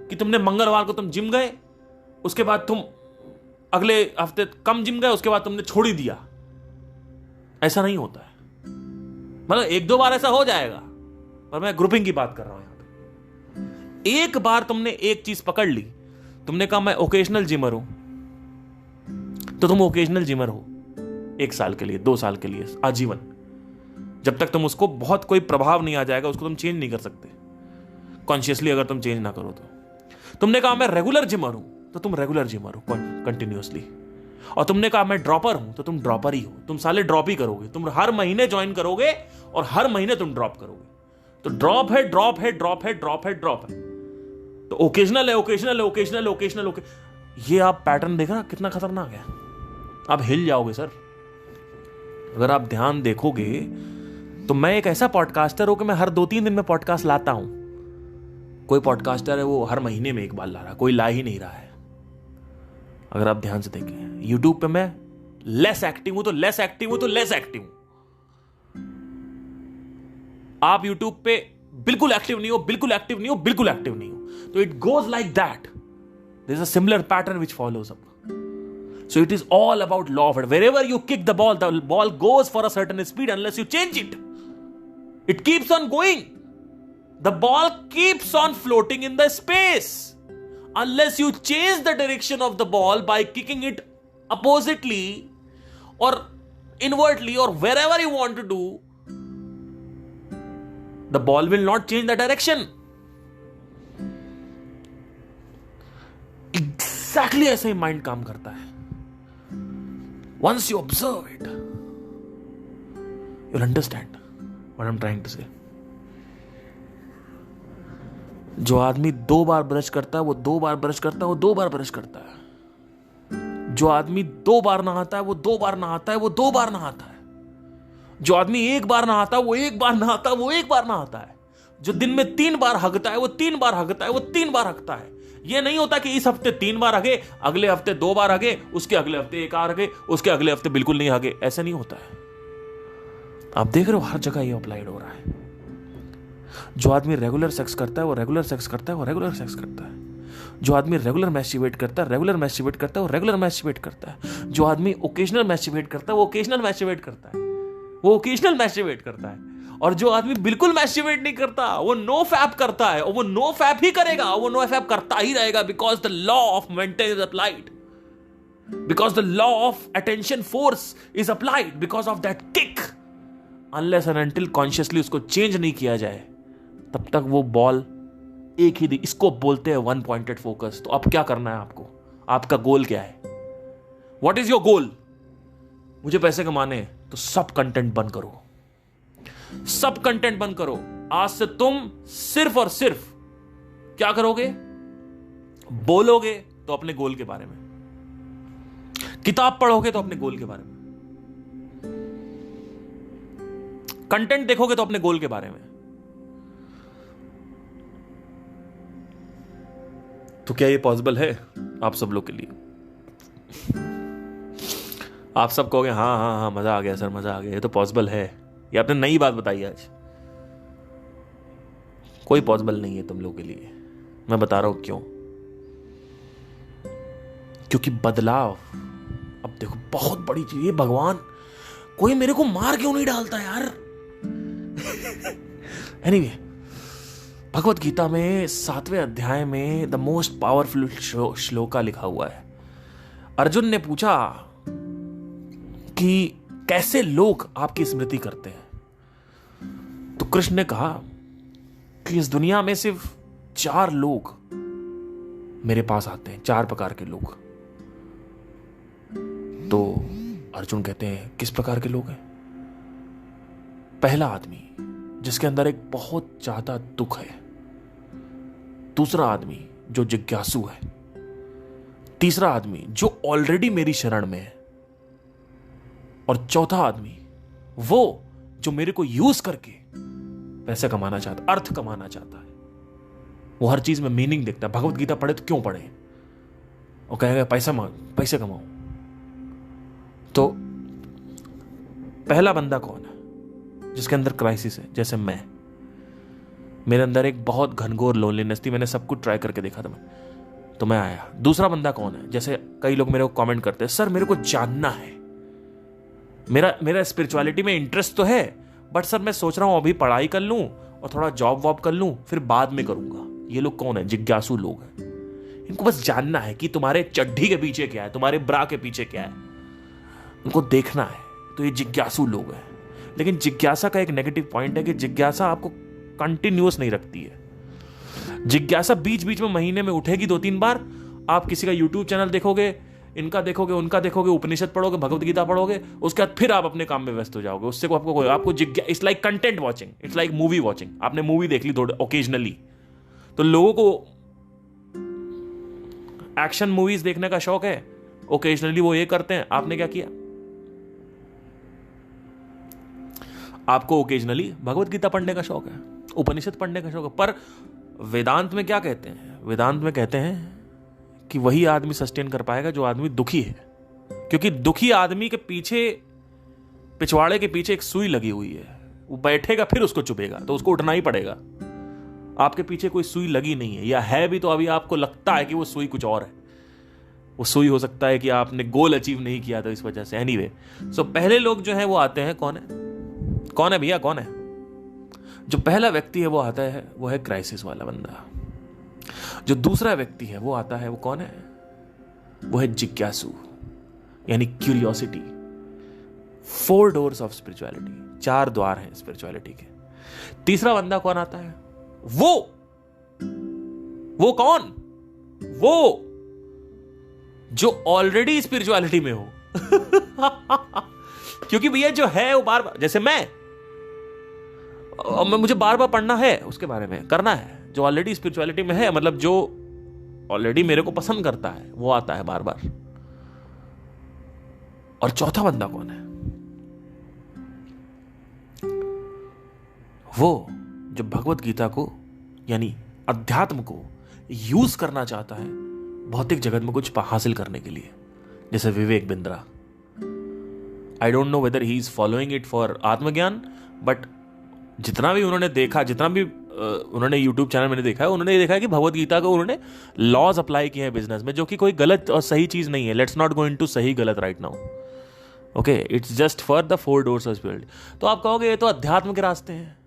कि तुमने मंगलवार को तुम जिम गए, उसके बाद तुम अगले हफ्ते कम जिम गए, उसके बाद तुमने छोड़ ही दिया। ऐसा नहीं होता है। मतलब एक दो बार ऐसा हो जाएगा, पर मैं ग्रुपिंग की बात कर रहा हूं यहां पे। एक बार तुमने एक चीज पकड़ ली, तुमने कहा मैं ओकेजनल जिमर हूं, तो तुम ओकेजनल जिमर हो 1 साल के लिए, 2 साल के लिए, आजीवन। जब तक तुम उसको बहुत कोई प्रभाव नहीं आ जाएगा, उसको तुम चेंज नहीं कर सकते कॉन्शियसली, अगर तुम चेंज ना करो तो। तुमने कहा मैं रेगुलर जिमर हूं, तो तुम रेगुलर जिमर हो कंटिन्यूअसली। और तुमने कहा मैं ड्रॉपर हूं, तो तुम ड्रॉपर ही हो। तुम साले ड्रॉप ही करोगे। तुम हर महीने ज्वाइन करोगे और हर महीने तुम ड्रॉप करोगे। तो ड्रॉप है, ड्रॉप है, ड्रॉप है, ड्रॉप है, ड्रॉप है। तो ओकेजनल है, ओकेजनल है, ओकेजनल, ओकेजनल, ये आप पैटर्न देखना कितना खतरनाक है। आप हिल जाओगे सर। अगर आप ध्यान देखोगे तो मैं एक ऐसा पॉडकास्टर हूं कि मैं हर 2-3 दिन में पॉडकास्ट लाता हूं। कोई पॉडकास्टर है वो हर महीने में एक बार ला रहा, कोई ला ही नहीं रहा है। अगर आप ध्यान से देखें, यूट्यूब पे मैं लेस एक्टिव हूं तो लेस एक्टिव हूं तो लेस एक्टिव हूं। आप यूट्यूब पे बिल्कुल एक्टिव नहीं हो, बिल्कुल एक्टिव नहीं हो, बिल्कुल एक्टिव नहीं हो। तो it goes like that. There is a similar pattern which follows up. So it is all about law of it. Wherever you kick the ball goes for a certain speed unless you change it. It keeps on going. The ball keeps on floating in the space. Unless you change the direction of the ball by kicking it oppositely और inversely और wherever you want to do, the ball will not change the direction. Exactly ऐसे ही mind काम करता है। Once you observe it, you'll understand what I'm trying to say. जो आदमी 2 बार brush करता है वो 2 बार ब्रश करता है, वो 2 बार ब्रश करता है। जो आदमी 2 बार नहाता है वो 2 बार नहाता है, वो 2 बार नहाता है। जो आदमी 1 बार नहाता है वो 1 बार नहाता है, वो 1 बार नहाता है। जो दिन में 3 बार हगता है वो 3 बार हगता है, वो 3 बार हगता है। ये नहीं होता कि इस हफ्ते 3 बार हगे, अगले हफ्ते 2 बार हगे, उसके अगले हफ्ते 1 बार हगे, उसके अगले हफ्ते बिल्कुल नहीं हगे। ऐसा नहीं होता है। आप देख रहे हो हर जगह ये अप्लाइड हो रहा है। जो आदमी रेगुलर सेक्स करता है वो रेगुलर सेक्स करता है, वो रेगुलर सेक्स करता है। जो आदमी रेगुलर मैस्टिबेट करता है, रेगुलर मैस्टिबेट करता है, वो रेगुलर मैस्टिबेट करता है। जो आदमी ओकेजनल मैस्टिबेट करता है वो ओकेजनल मैस्टिबेट करता है, वो ओकेजनल मैस्टिबेट करता है। और जो आदमी बिल्कुल मैस्टिबेट नहीं करता वो नो फैप करता है, और वो नो फैप ही करेगा, वो नो फैप करता ही रहेगा, because the law of maintain is applied, because the law of attention force is applied, because of that kick. Unless and until consciously उसको चेंज नहीं किया जाए तब तक वो बॉल एक ही इसको बोलते हैं वन पॉइंटेड फोकस। तो अब क्या करना है आपको? आपका गोल क्या है? What is your goal? मुझे पैसे कमाने हैं तो सब कंटेंट बंद करो, सब कंटेंट बंद करो। आज से तुम सिर्फ और सिर्फ क्या करोगे? बोलोगे तो अपने गोल के बारे में, किताब पढ़ोगे तो अपने गोल के बारे में, कंटेंट देखोगे तो अपने गोल के बारे में। तो क्या ये पॉसिबल है आप सब लोग के लिए? आप सब कहोगे हाँ हाँ हाँ मजा आ गया सर, मजा आ गया, ये तो पॉसिबल है। ये आपने नई बात बताई आज। कोई पॉसिबल नहीं है तुम लोगों के लिए। मैं बता रहा हूं क्यों। क्योंकि बदलाव, अब देखो बहुत बड़ी चीज है भगवान, कोई मेरे को मार क्यों नहीं डालता यार। एनीवे, भगवत गीता में 7वें अध्याय में द मोस्ट पावरफुल श्लोका लिखा हुआ है। अर्जुन ने पूछा कि कैसे लोग आपकी स्मृति करते हैं, तो कृष्ण ने कहा कि इस दुनिया में सिर्फ 4 लोग मेरे पास आते हैं, 4 प्रकार के लोग। तो अर्जुन कहते हैं किस प्रकार के लोग हैं? पहला आदमी जिसके अंदर एक बहुत ज्यादा दुख है, दूसरा आदमी जो जिज्ञासु है, तीसरा आदमी जो ऑलरेडी मेरी शरण में है, और चौथा आदमी वो जो मेरे को यूज करके पैसे कमाना चाहता, अर्थ कमाना चाहता है। वो हर चीज में मीनिंग देखता है। भगवत गीता पढ़े तो क्यों पढ़े? वो कहेगा पैसे कमाओ। तो पहला बंदा कौन है? जिसके अंदर क्राइसिस है, जैसे मेरे अंदर एक बहुत घनघोर लोनलीनेस थी, मैंने सब कुछ ट्राई करके देखा था तो मैं आया। दूसरा बंदा कौन है? जैसे कई लोग मेरे को कमेंट करते हैं, सर मेरे को जानना है, मेरा स्पिरिचुअलिटी में इंटरेस्ट तो है, बट सर मैं सोच रहा हूं अभी पढ़ाई कर लूं और थोड़ा जॉब वॉब कर लूं, फिर बाद में करूंगा। ये लोग कौन है? जिज्ञासु लोग हैं। इनको बस जानना है कि तुम्हारे चड्ढी के पीछे क्या है, तुम्हारे ब्रा के पीछे क्या है, उनको देखना है। तो ये जिज्ञासु लोग हैं। लेकिन जिज्ञासा का एक नेगेटिव पॉइंट है कि जिज्ञासा आपको कंटिन्यूअस नहीं रखती है। जिज्ञासा बीच बीच में महीने में उठेगी 2-3 बार। आप किसी का यूट्यूब चैनल देखोगे, इनका देखोगे, उनका देखोगे, उपनिषद पढ़ोगे, भगवत गीता पढ़ोगे, उसके बाद फिर आप अपने काम में व्यस्त हो जाओगे। उससे आपको it's like content watching, it's like movie watching. आपने मूवी देख ली थोड़ा ओकेजनली। तो लोगों को एक्शन मूवीज देखने का शौक है, ओकेजनली वो ये करते हैं। आपने क्या किया? आपको ओकेजनली भगवत गीता पढ़ने का शौक है, उपनिषद पढ़ने का शौक है। पर वेदांत में क्या कहते हैं? वेदांत में कहते हैं कि वही आदमी सस्टेन कर पाएगा जो आदमी दुखी है। क्योंकि दुखी आदमी के पीछे, पिछवाड़े के पीछे एक सुई लगी हुई है। वो बैठेगा फिर उसको चुभेगा, तो उसको उठना ही पड़ेगा। आपके पीछे कोई सुई लगी नहीं है, या है भी तो अभी आपको लगता है कि वो सुई कुछ और है। वो सुई हो सकता है कि आपने गोल अचीव नहीं किया था इस वजह से। एनीवे, सो पहले लोग जो है वो आते हैं, कौन है भैया, कौन है? जो पहला व्यक्ति है वो आता है, वो है क्राइसिस वाला बंदा। जो दूसरा व्यक्ति है वो आता है, वो कौन है? वो है जिज्ञासु, यानी क्यूरियोसिटी। 4 doors ऑफ स्पिरिचुअलिटी, 4 द्वार हैं स्पिरिचुअलिटी के। तीसरा बंदा कौन आता है? वो कौन? वो जो ऑलरेडी स्पिरिचुअलिटी में हो। क्योंकि भैया जो है वो बार बार, जैसे मैं मुझे बार बार पढ़ना है, उसके बारे में करना है, जो ऑलरेडी स्पिरिचुअलिटी में है, मतलब जो ऑलरेडी मेरे को पसंद करता है, वो आता है बार बार। और चौथा बंदा कौन है? वो जो भगवत गीता को यानी अध्यात्म को यूज करना चाहता है भौतिक जगत में कुछ हासिल करने के लिए, जैसे Vivek Bindra. I don't know whether he is following it for आत्मज्ञान, बट जितना भी उन्होंने देखा, जितना भी उन्होंने यूट्यूब चैनल में देखा है, उन्होंने ये देखा है कि भगवत गीता को उन्होंने लॉज अप्लाई किए हैं बिजनेस में, जो कि कोई गलत और सही चीज नहीं है। लेट्स नॉट गो इनटू सही गलत right now, okay, it's just for the 4 doors of spirituality. तो आप कहोगे ये तो अध्यात्म के रास्ते हैं।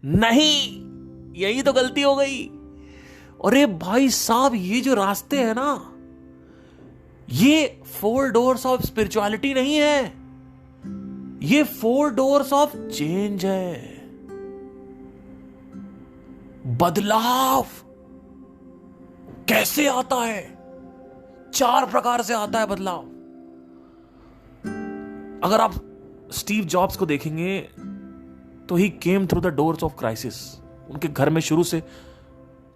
नहीं, यही तो गलती हो गई। अरे भाई साहब, ये जो रास्ते हैं ना, ये 4 doors ऑफ स्पिरिचुअलिटी नहीं है, ये 4 doors ऑफ चेंज है, बदलाव। कैसे आता है? 4 प्रकार से आता है बदलाव। अगर आप स्टीव जॉब्स को देखेंगे तो he came through the doors of crisis. उनके घर में शुरू से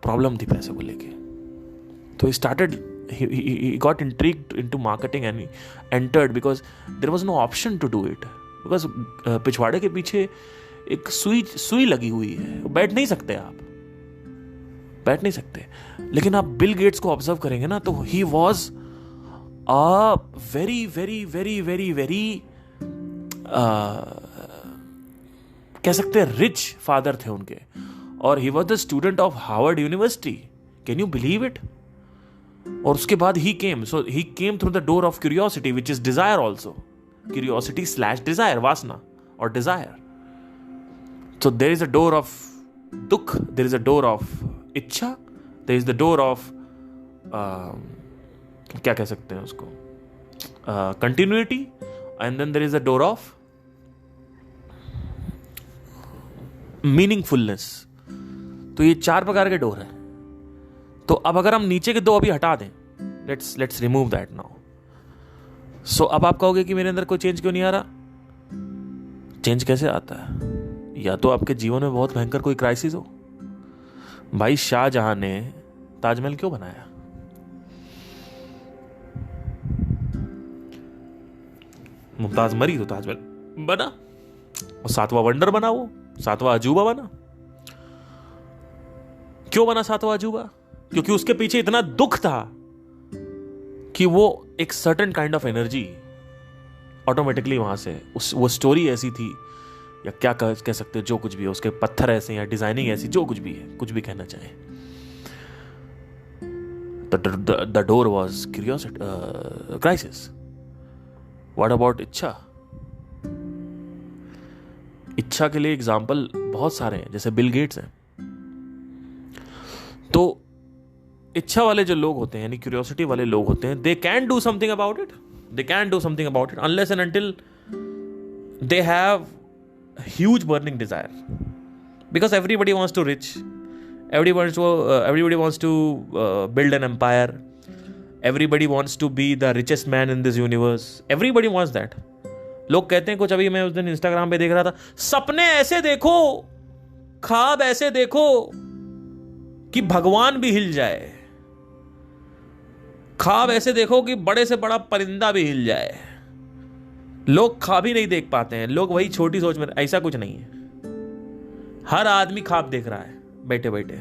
प्रॉब्लम थी पैसे को लेके, तो he started, he got intrigued into marketing and he entered because there was no option to do it, because पिछवाड़े के पीछे एक सुई लगी हुई है, बैठ नहीं सकते आप, बैठ नहीं सकते। लेकिन आप बिल गेट्स को ऑब्जर्व करेंगे ना, तो he was a very very very very very कह सकते हैं रिच फादर थे उनके, और he was the student of Harvard University. Can you believe it? और उसके बाद he came through the door of curiosity which is desire also, curiosity / desire, वासना और desire. So there is a door of दुख, there is a door of इच्छा, there is the door of क्या कह सकते हैं उसको, continuity, and then there is a door of meaningfulness। तो ये 4 प्रकार के डोर हैं। तो अब अगर हम नीचे के 2 अभी हटा दें, let's remove that now। So अब आप कहोगे कि मेरे अंदर कोई चेंज क्यों नहीं आ रहा? चेंज कैसे आता है? या तो आपके जीवन में बहुत भयंकर कोई क्राइसिस हो। भाई शाहजहां ने ताजमहल क्यों बनाया? मुमताज मरी तो ताजमहल बना, और 7वां वंडर बना, वो 7वां अजूबा बना। क्यों बना 7वां अजूबा? क्योंकि उसके पीछे इतना दुख था कि वो एक certain kind of energy automatically वहां से, वो स्टोरी ऐसी थी, या क्या कह सकते हो, जो कुछ भी है, उसके पत्थर ऐसे या डिजाइनिंग ऐसी, जो कुछ भी है, कुछ भी कहना चाहे। The door was curiosity, crisis. What about इच्छा? इच्छा के लिए एग्जाम्पल बहुत सारे हैं, जैसे बिल गेट्स हैं। तो इच्छा वाले जो लोग होते हैं, यानी क्यूरियोसिटी वाले लोग होते हैं, they can do something about it, they can do something about it unless and until they have huge burning desire, because everybody wants to rich, everybody wants to build an empire, everybody wants to be the richest man in this universe, everybody wants that। लोग कहते हैं कुछ, अभी मैं उस दिन Instagram पे देख रहा था, सपने ऐसे देखो, ख्वाब ऐसे देखो कि भगवान भी हिल जाए, ख्वाब ऐसे देखो कि बड़े से बड़ा परिंदा भी हिल जाए। लोग ख्वाब ही नहीं देख पाते हैं, लोग वही छोटी सोच में। ऐसा कुछ नहीं है, हर आदमी ख्वाब देख रहा है बैठे बैठे,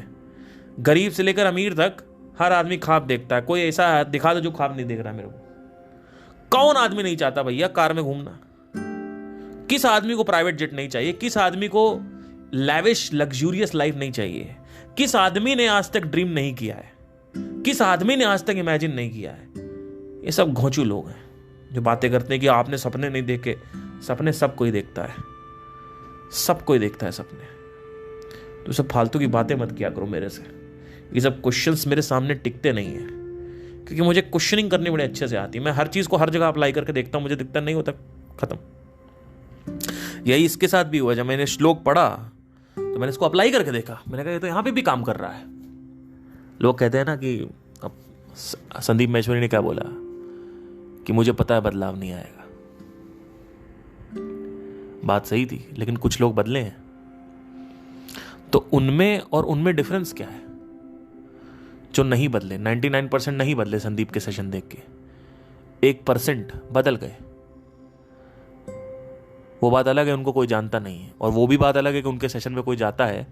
गरीब से लेकर अमीर तक हर आदमी ख्वाब देखता है। कोई ऐसा दिखा दो जो ख्वाब नहीं देख रहा मेरे को। कौन आदमी नहीं चाहता भैया कार में घूमना? किस आदमी को प्राइवेट जेट नहीं चाहिए? किस आदमी को लैविश लग्जूरियस लाइफ नहीं चाहिए? किस आदमी ने आज तक ड्रीम नहीं किया है? किस आदमी ने आज तक इमेजिन नहीं किया है? ये सब घोंचू लोग हैं जो बातें करते हैं कि आपने सपने नहीं देखे। सपने सब कोई देखता है, सब कोई देखता है सपने। तो सब फालतू की बातें मत किया करो मेरे से। ये सब क्वेश्चंस मेरे सामने टिकते नहीं है, क्योंकि मुझे क्वेश्चनिंग करनी बड़े अच्छे से आती है। मैं हर चीज़ को हर जगह अप्लाई करके देखता हूँ, मुझे दिखता नहीं होता, खत्म। यही इसके साथ भी हुआ। जब मैंने श्लोक पढ़ा तो मैंने इसको अप्लाई करके देखा, मैंने कहा ये तो यहाँ पे भी काम कर रहा है। लोग कहते हैं ना कि अब संदीप महेश्वरी ने क्या बोला कि मुझे पता है बदलाव नहीं आएगा। बात सही थी, लेकिन कुछ लोग बदले हैं। तो उनमें और उनमें डिफरेंस क्या है? जो नहीं बदले, 99% नहीं बदले संदीप के सेशन देख के, 1% बदल गए। वो बात अलग है, उनको कोई जानता नहीं है। और वो भी बात अलग है कि उनके सेशन में कोई जाता है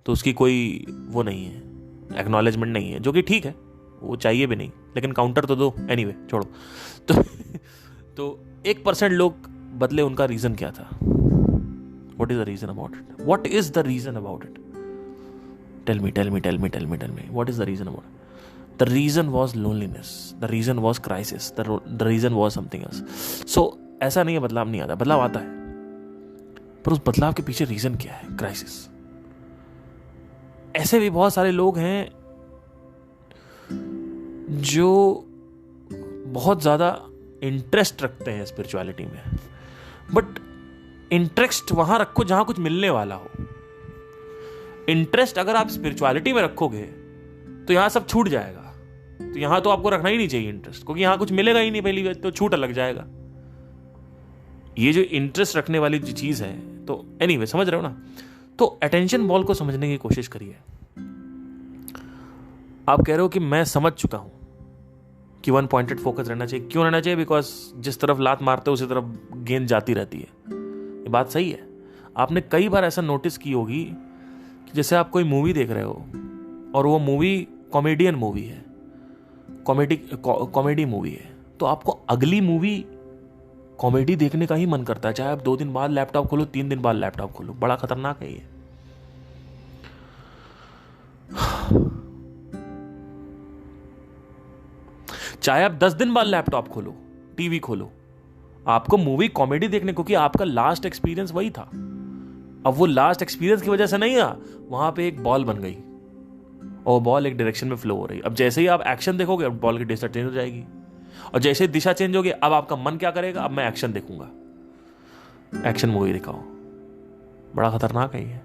तो उसकी कोई वो नहीं है, एक्नॉलेजमेंट नहीं है, जो कि ठीक है, वो चाहिए भी नहीं, लेकिन काउंटर तो दो। एनीवे छोड़ो। तो 1% लोग बदले, उनका रीजन क्या था? What is the reason about it? What is the reason about it? Tell me. What is the reason about it? The reason was loneliness. The reason was crisis. The reason was something else. So, ऐसा नहीं है बदलाव नहीं आता, बदलाव आता है, पर उस बदलाव के पीछे रीजन क्या है? क्राइसिस। ऐसे भी बहुत सारे लोग हैं जो बहुत ज्यादा इंटरेस्ट रखते हैं स्पिरिचुअलिटी में, बट इंटरेस्ट वहां रखो जहां कुछ मिलने वाला हो। इंटरेस्ट अगर आप स्पिरिचुअलिटी में रखोगे तो यहां सब छूट जाएगा। तो यहां तो आपको रखना ही नहीं चाहिए इंटरेस्ट, क्योंकि यहां कुछ मिलेगा ही नहीं, पहली बात तो छूट लग जाएगा। ये जो इंटरेस्ट रखने वाली जो चीज है, तो एनीवे समझ रहे हो ना? तो अटेंशन बॉल को समझने की कोशिश करिए। आप कह रहे हो कि मैं समझ चुका हूं कि वन पॉइंटेड फोकस रहना चाहिए। क्यों रहना चाहिए? बिकॉज जिस तरफ लात मारते हो उसी तरफ गेंद जाती रहती है। ये बात सही है। आपने कई बार ऐसा नोटिस की होगी कि जैसे आप कोई मूवी देख रहे हो और वो मूवी कॉमेडियन मूवी है, कॉमेडी मूवी है, तो आपको अगली मूवी कॉमेडी देखने का ही मन करता है, चाहे आप 2 दिन बाद लैपटॉप खोलो, 3 दिन बाद लैपटॉप खोलो। बड़ा खतरनाक है ये। चाहे आप 10 दिन बाद लैपटॉप खोलो, टीवी खोलो, आपको मूवी कॉमेडी देखने, क्योंकि आपका लास्ट एक्सपीरियंस वही था। अब वो लास्ट एक्सपीरियंस की वजह से नहीं आ, वहां पे एक बॉल बन गई और बॉल एक डायरेक्शन में फ्लो हो रही। अब जैसे ही आप एक्शन देखोगे, अब बॉल की दिशा चेंज हो जाएगी, और जैसे ही दिशा चेंज होगी, अब आपका मन क्या करेगा? अब मैं एक्शन देखूंगा, एक्शन मूवी दिखाओ। बड़ा खतरनाक है ये।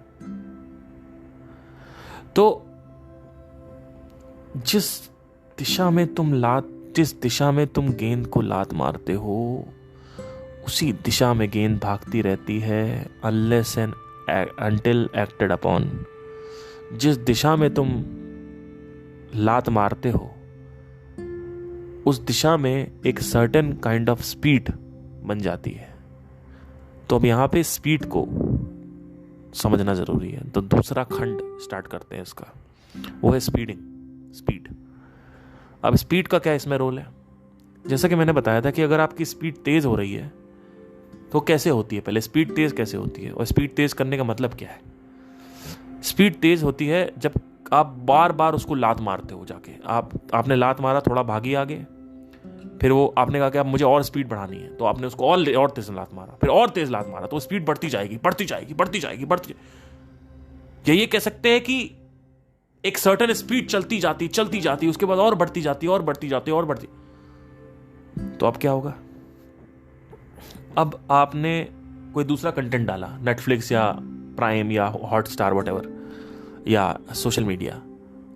तो जिस दिशा में तुम गेंद को लात मारते हो, उसी दिशा में गेंद भागती रहती है, unless and until acted upon। जिस दिशा में तुम लात मारते हो, उस दिशा में एक सर्टेन काइंड ऑफ स्पीड बन जाती है। तो अब यहां पे स्पीड को समझना जरूरी है। तो दूसरा खंड स्टार्ट करते हैं इसका, वो है स्पीड। अब स्पीड का क्या इसमें रोल है? जैसा कि मैंने बताया था कि अगर आपकी स्पीड तेज हो रही है तो कैसे होती है? पहले स्पीड तेज कैसे होती है, और स्पीड तेज करने का मतलब क्या है? स्पीड तेज होती है जब आप बार बार उसको लात मारते हो। जाके आपने लात मारा, थोड़ा भागी आगे, फिर वो आपने कहा कि अब मुझे और स्पीड बढ़ानी है, तो आपने उसको और तेज लात मारा, फिर और तेज लात मारा, तो स्पीड बढ़ती जाएगी। ये कह सकते हैं कि एक सर्टेन स्पीड चलती जाती, उसके बाद और बढ़ती जाती। तो अब क्या होगा? अब आपने कोई दूसरा कंटेंट डाला, नेटफ्लिक्स या प्राइम या हॉटस्टार व्हाटएवर, या सोशल मीडिया,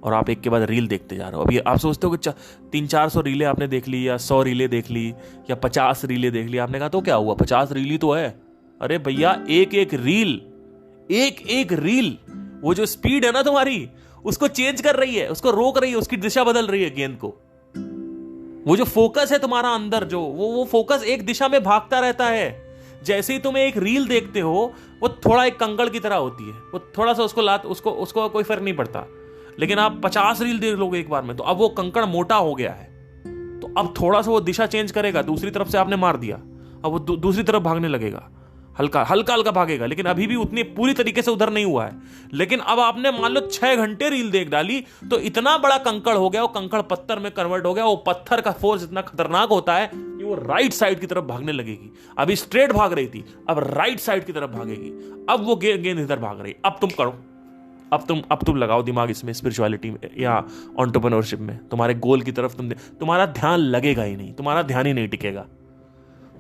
और आप एक के बाद रील देखते जा रहे हो। अभी आप सोचते हो कि 300-400 रीलें आपने देख ली, या 100 रीलें देख ली, या 50 रीलें देख ली। आपने कहा तो क्या हुआ, 50 रील ही तो है। अरे भैया, एक रील वो जो स्पीड है ना तुम्हारी, उसको चेंज कर रही है, उसको रोक रही है, उसकी दिशा बदल रही है गेंद को। वो जो फोकस है तुम्हारा अंदर, जो वो फोकस एक दिशा में भागता रहता है। जैसे ही तुम एक रील देखते हो, वो थोड़ा एक कंकड़ की तरह होती है, वो थोड़ा सा उसको कोई फर्क नहीं पड़ता। लेकिन आप 50 रील देख लोगे एक बार में, तो अब वो कंकड़ मोटा हो गया है, तो अब थोड़ा सा वो दिशा चेंज करेगा। दूसरी तरफ से आपने मार दिया, अब वो दूसरी तरफ भागने लगेगा, हल्का भागेगा, लेकिन अभी भी उतनी पूरी तरीके से उधर नहीं हुआ है। लेकिन अब आपने मान लो 6 घंटे रील देख डाली, तो इतना बड़ा कंकड़ हो गया, वो कंकड़ पत्थर में कन्वर्ट हो गया। वो पत्थर का फोर्स इतना खतरनाक होता है कि वो राइट साइड की तरफ भागने लगेगी। अभी स्ट्रेट भाग रही थी, अब राइट साइड की तरफ भागेगी। अब वो गेंद इधर भाग रही। अब तुम करो, अब तुम लगाओ दिमाग इसमें, स्पिरिचुअलिटी में या एंटरप्रेन्योरशिप में। तुम्हारे गोल की तरफ तुम्हारा ध्यान लगेगा ही नहीं, तुम्हारा ध्यान ही नहीं टिकेगा।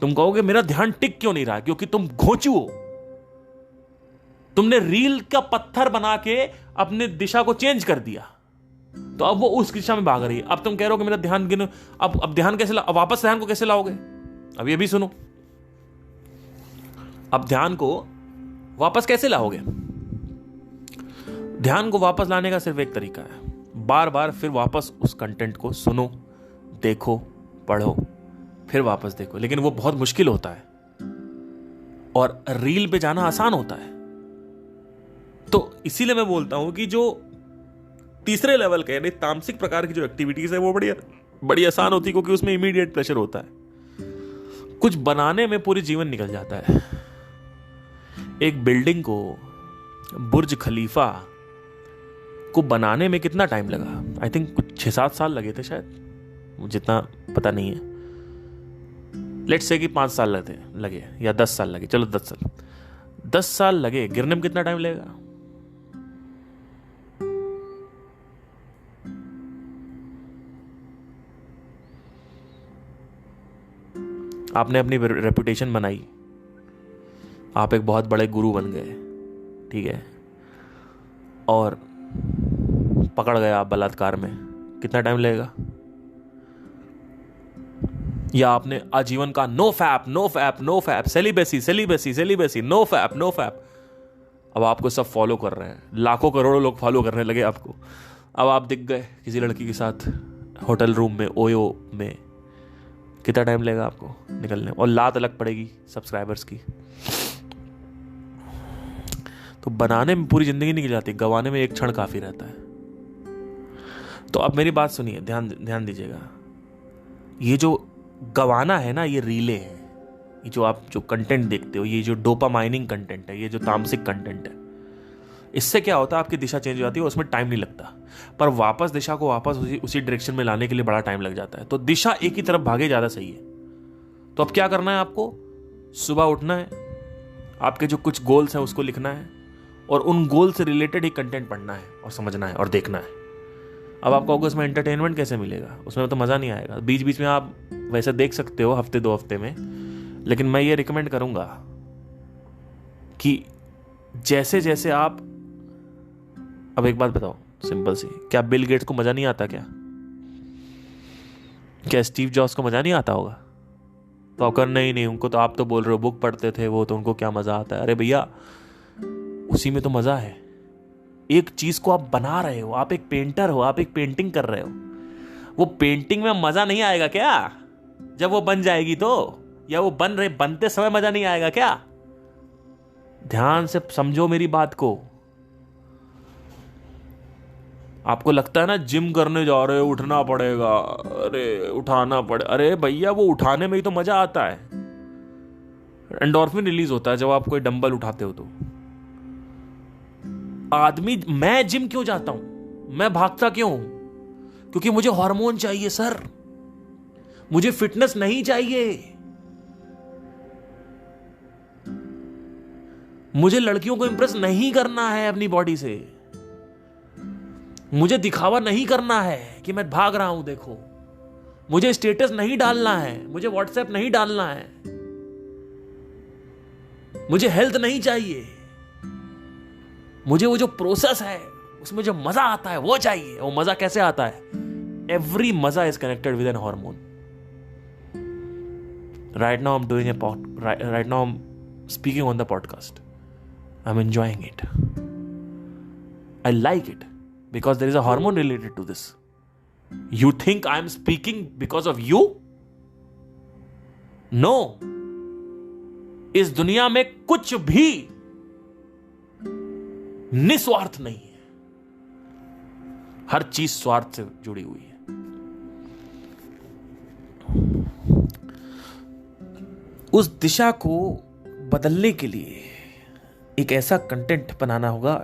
तुम कहोगे मेरा ध्यान टिक क्यों नहीं रहा? क्योंकि तुम घोंचू हो। तुमने रील का पत्थर बना के अपने दिशा को चेंज कर दिया, तो अब वो उस दिशा में भाग रही है। अब तुम कह रहे हो कि मेरा ध्यान गिनो, अब ध्यान कैसे अब वापस ध्यान को कैसे लाओगे? अब ये भी सुनो, अब ध्यान को वापस कैसे लाओगे? ध्यान को वापस लाने का सिर्फ एक तरीका है, बार बार फिर वापस उस कंटेंट को सुनो, देखो, पढ़ो, फिर वापस देखो। लेकिन वो बहुत मुश्किल होता है और रील पे जाना आसान होता है। तो इसीलिए मैं बोलता हूं कि जो तीसरे लेवल के यानी तामसिक प्रकार की जो एक्टिविटीज है वो बड़ी आसान होती है, क्योंकि उसमें इमीडिएट प्रेशर होता है। कुछ बनाने में पूरी जीवन निकल जाता है। एक बिल्डिंग को, बुर्ज खलीफा को बनाने में कितना टाइम लगा? आई थिंक कुछ 6-7 साल लगे थे शायद, मुझे जितना पता नहीं है। लेट्स से कि 5 साल लगे या 10 साल लगे, चलो 10 साल लगे। गिरने में कितना टाइम लगेगा? आपने अपनी रेपुटेशन बनाई, आप एक बहुत बड़े गुरु बन गए, ठीक है, और पकड़ गया आप बलात्कार में, कितना टाइम लगेगा? या आपने आजीवन का no fap, celibacy, no fap, अब आपको सब फॉलो कर रहे हैं, लाखों करोड़ों लोग फॉलो करने लगे आपको। अब आप दिख गए किसी लड़की के साथ होटल रूम में, ओयो में, कितना टाइम लगेगा आपको निकलने? और लात अलग पड़ेगी सब्सक्राइबर्स की। तो बनाने में पूरी जिंदगी निकल जाती है, गंवाने में एक क्षण काफी रहता है। तो अब मेरी बात सुनिए, ध्यान दीजिएगा। ये जो गंवाना है ना, ये रीले हैं। ये जो आप जो कंटेंट देखते हो, ये जो डोपामाइनिंग कंटेंट है, ये जो तामसिक कंटेंट है, इससे क्या होता है? आपकी दिशा चेंज हो जाती है, उसमें टाइम नहीं लगता। पर वापस दिशा को वापस उसी डायरेक्शन में लाने के लिए बड़ा टाइम लग जाता है। तो दिशा एक ही तरफ भागे ज्यादा सही है। तो अब क्या करना है आपको? सुबह उठना है, आपके जो कुछ गोल्स हैं उसको लिखना है, और उन गोल से रिलेटेड ही कंटेंट पढ़ना है और समझना है और देखना है। अब आपको उसमें एंटरटेनमेंट कैसे मिलेगा? उसमें तो मज़ा नहीं आएगा। बीच बीच में आप वैसे देख सकते हो हफ्ते 2 हफ्ते में, लेकिन मैं ये रिकमेंड करूंगा कि जैसे जैसे आप, अब एक बात बताओ सिंपल सी, क्या बिल गेट्स को मज़ा नहीं आता? क्या स्टीव जॉब्स को मज़ा नहीं आता होगा? तो आप करना ही नहीं, उनको तो आप तो बोल रहे हो बुक पढ़ते थे वो, तो उनको क्या मज़ा आता है? अरे भैया, उसी में तो मज़ा है। एक चीज को आप बना रहे हो, आप एक पेंटर हो, आप एक पेंटिंग कर रहे हो, वो पेंटिंग में मजा नहीं आएगा क्या जब वो बन जाएगी? तो या वो बनते समय मजा नहीं आएगा क्या? ध्यान से समझो मेरी बात को। आपको लगता है ना जिम करने जा रहे हो, उठना पड़ेगा, अरे उठाना पड़े, अरे भैया वो उठाने में ही तो मजा आता है। एंडोर्फिन रिलीज होता है जब आप कोई डंबल उठाते हो। तो आदमी, मैं जिम क्यों जाता हूं, मैं भागता क्यों हूं? क्योंकि मुझे हार्मोन चाहिए सर, मुझे फिटनेस नहीं चाहिए। मुझे लड़कियों को इंप्रेस नहीं करना है अपनी बॉडी से, मुझे दिखावा नहीं करना है कि मैं भाग रहा हूं देखो, मुझे स्टेटस नहीं डालना है, मुझे व्हाट्सएप नहीं डालना है, मुझे हेल्थ नहीं चाहिए, मुझे वो जो प्रोसेस है उसमें जो मजा आता है वो चाहिए। वो मजा कैसे आता है? एवरी मजा is connected with an hormone. Right now I am speaking on the podcast, I am enjoying it, I like it because there is a hormone related to this. You think I am speaking because of you? No. इस दुनिया में कुछ भी निस्वार्थ नहीं है, हर चीज स्वार्थ से जुड़ी हुई है। उस दिशा को बदलने के लिए एक ऐसा कंटेंट बनाना होगा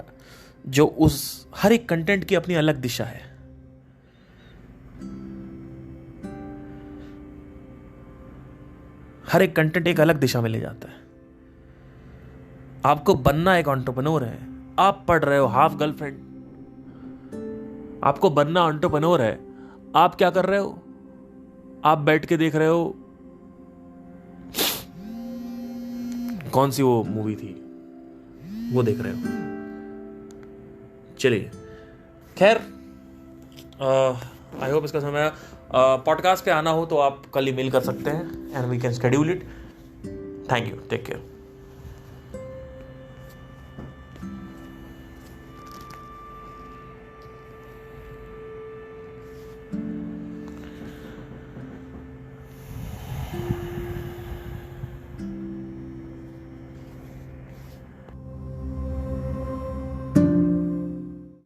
जो उस हर एक कंटेंट की अपनी अलग दिशा है। हर एक कंटेंट एक अलग दिशा में ले जाता है। आपको बनना एक एंटरप्रेन्योर है, आप पढ़ रहे हो हाफ गर्लफ्रेंड, आपको बनना एंटरप्रेन्योर है, आप क्या कर रहे हो? आप बैठ के देख रहे हो, कौन सी वो मूवी थी, वो देख रहे हो। चलिए, खैर, आई होप इसका समय पॉडकास्ट पे आना हो तो आप कल ईमेल कर सकते हैं and we can schedule it. Thank you, take care.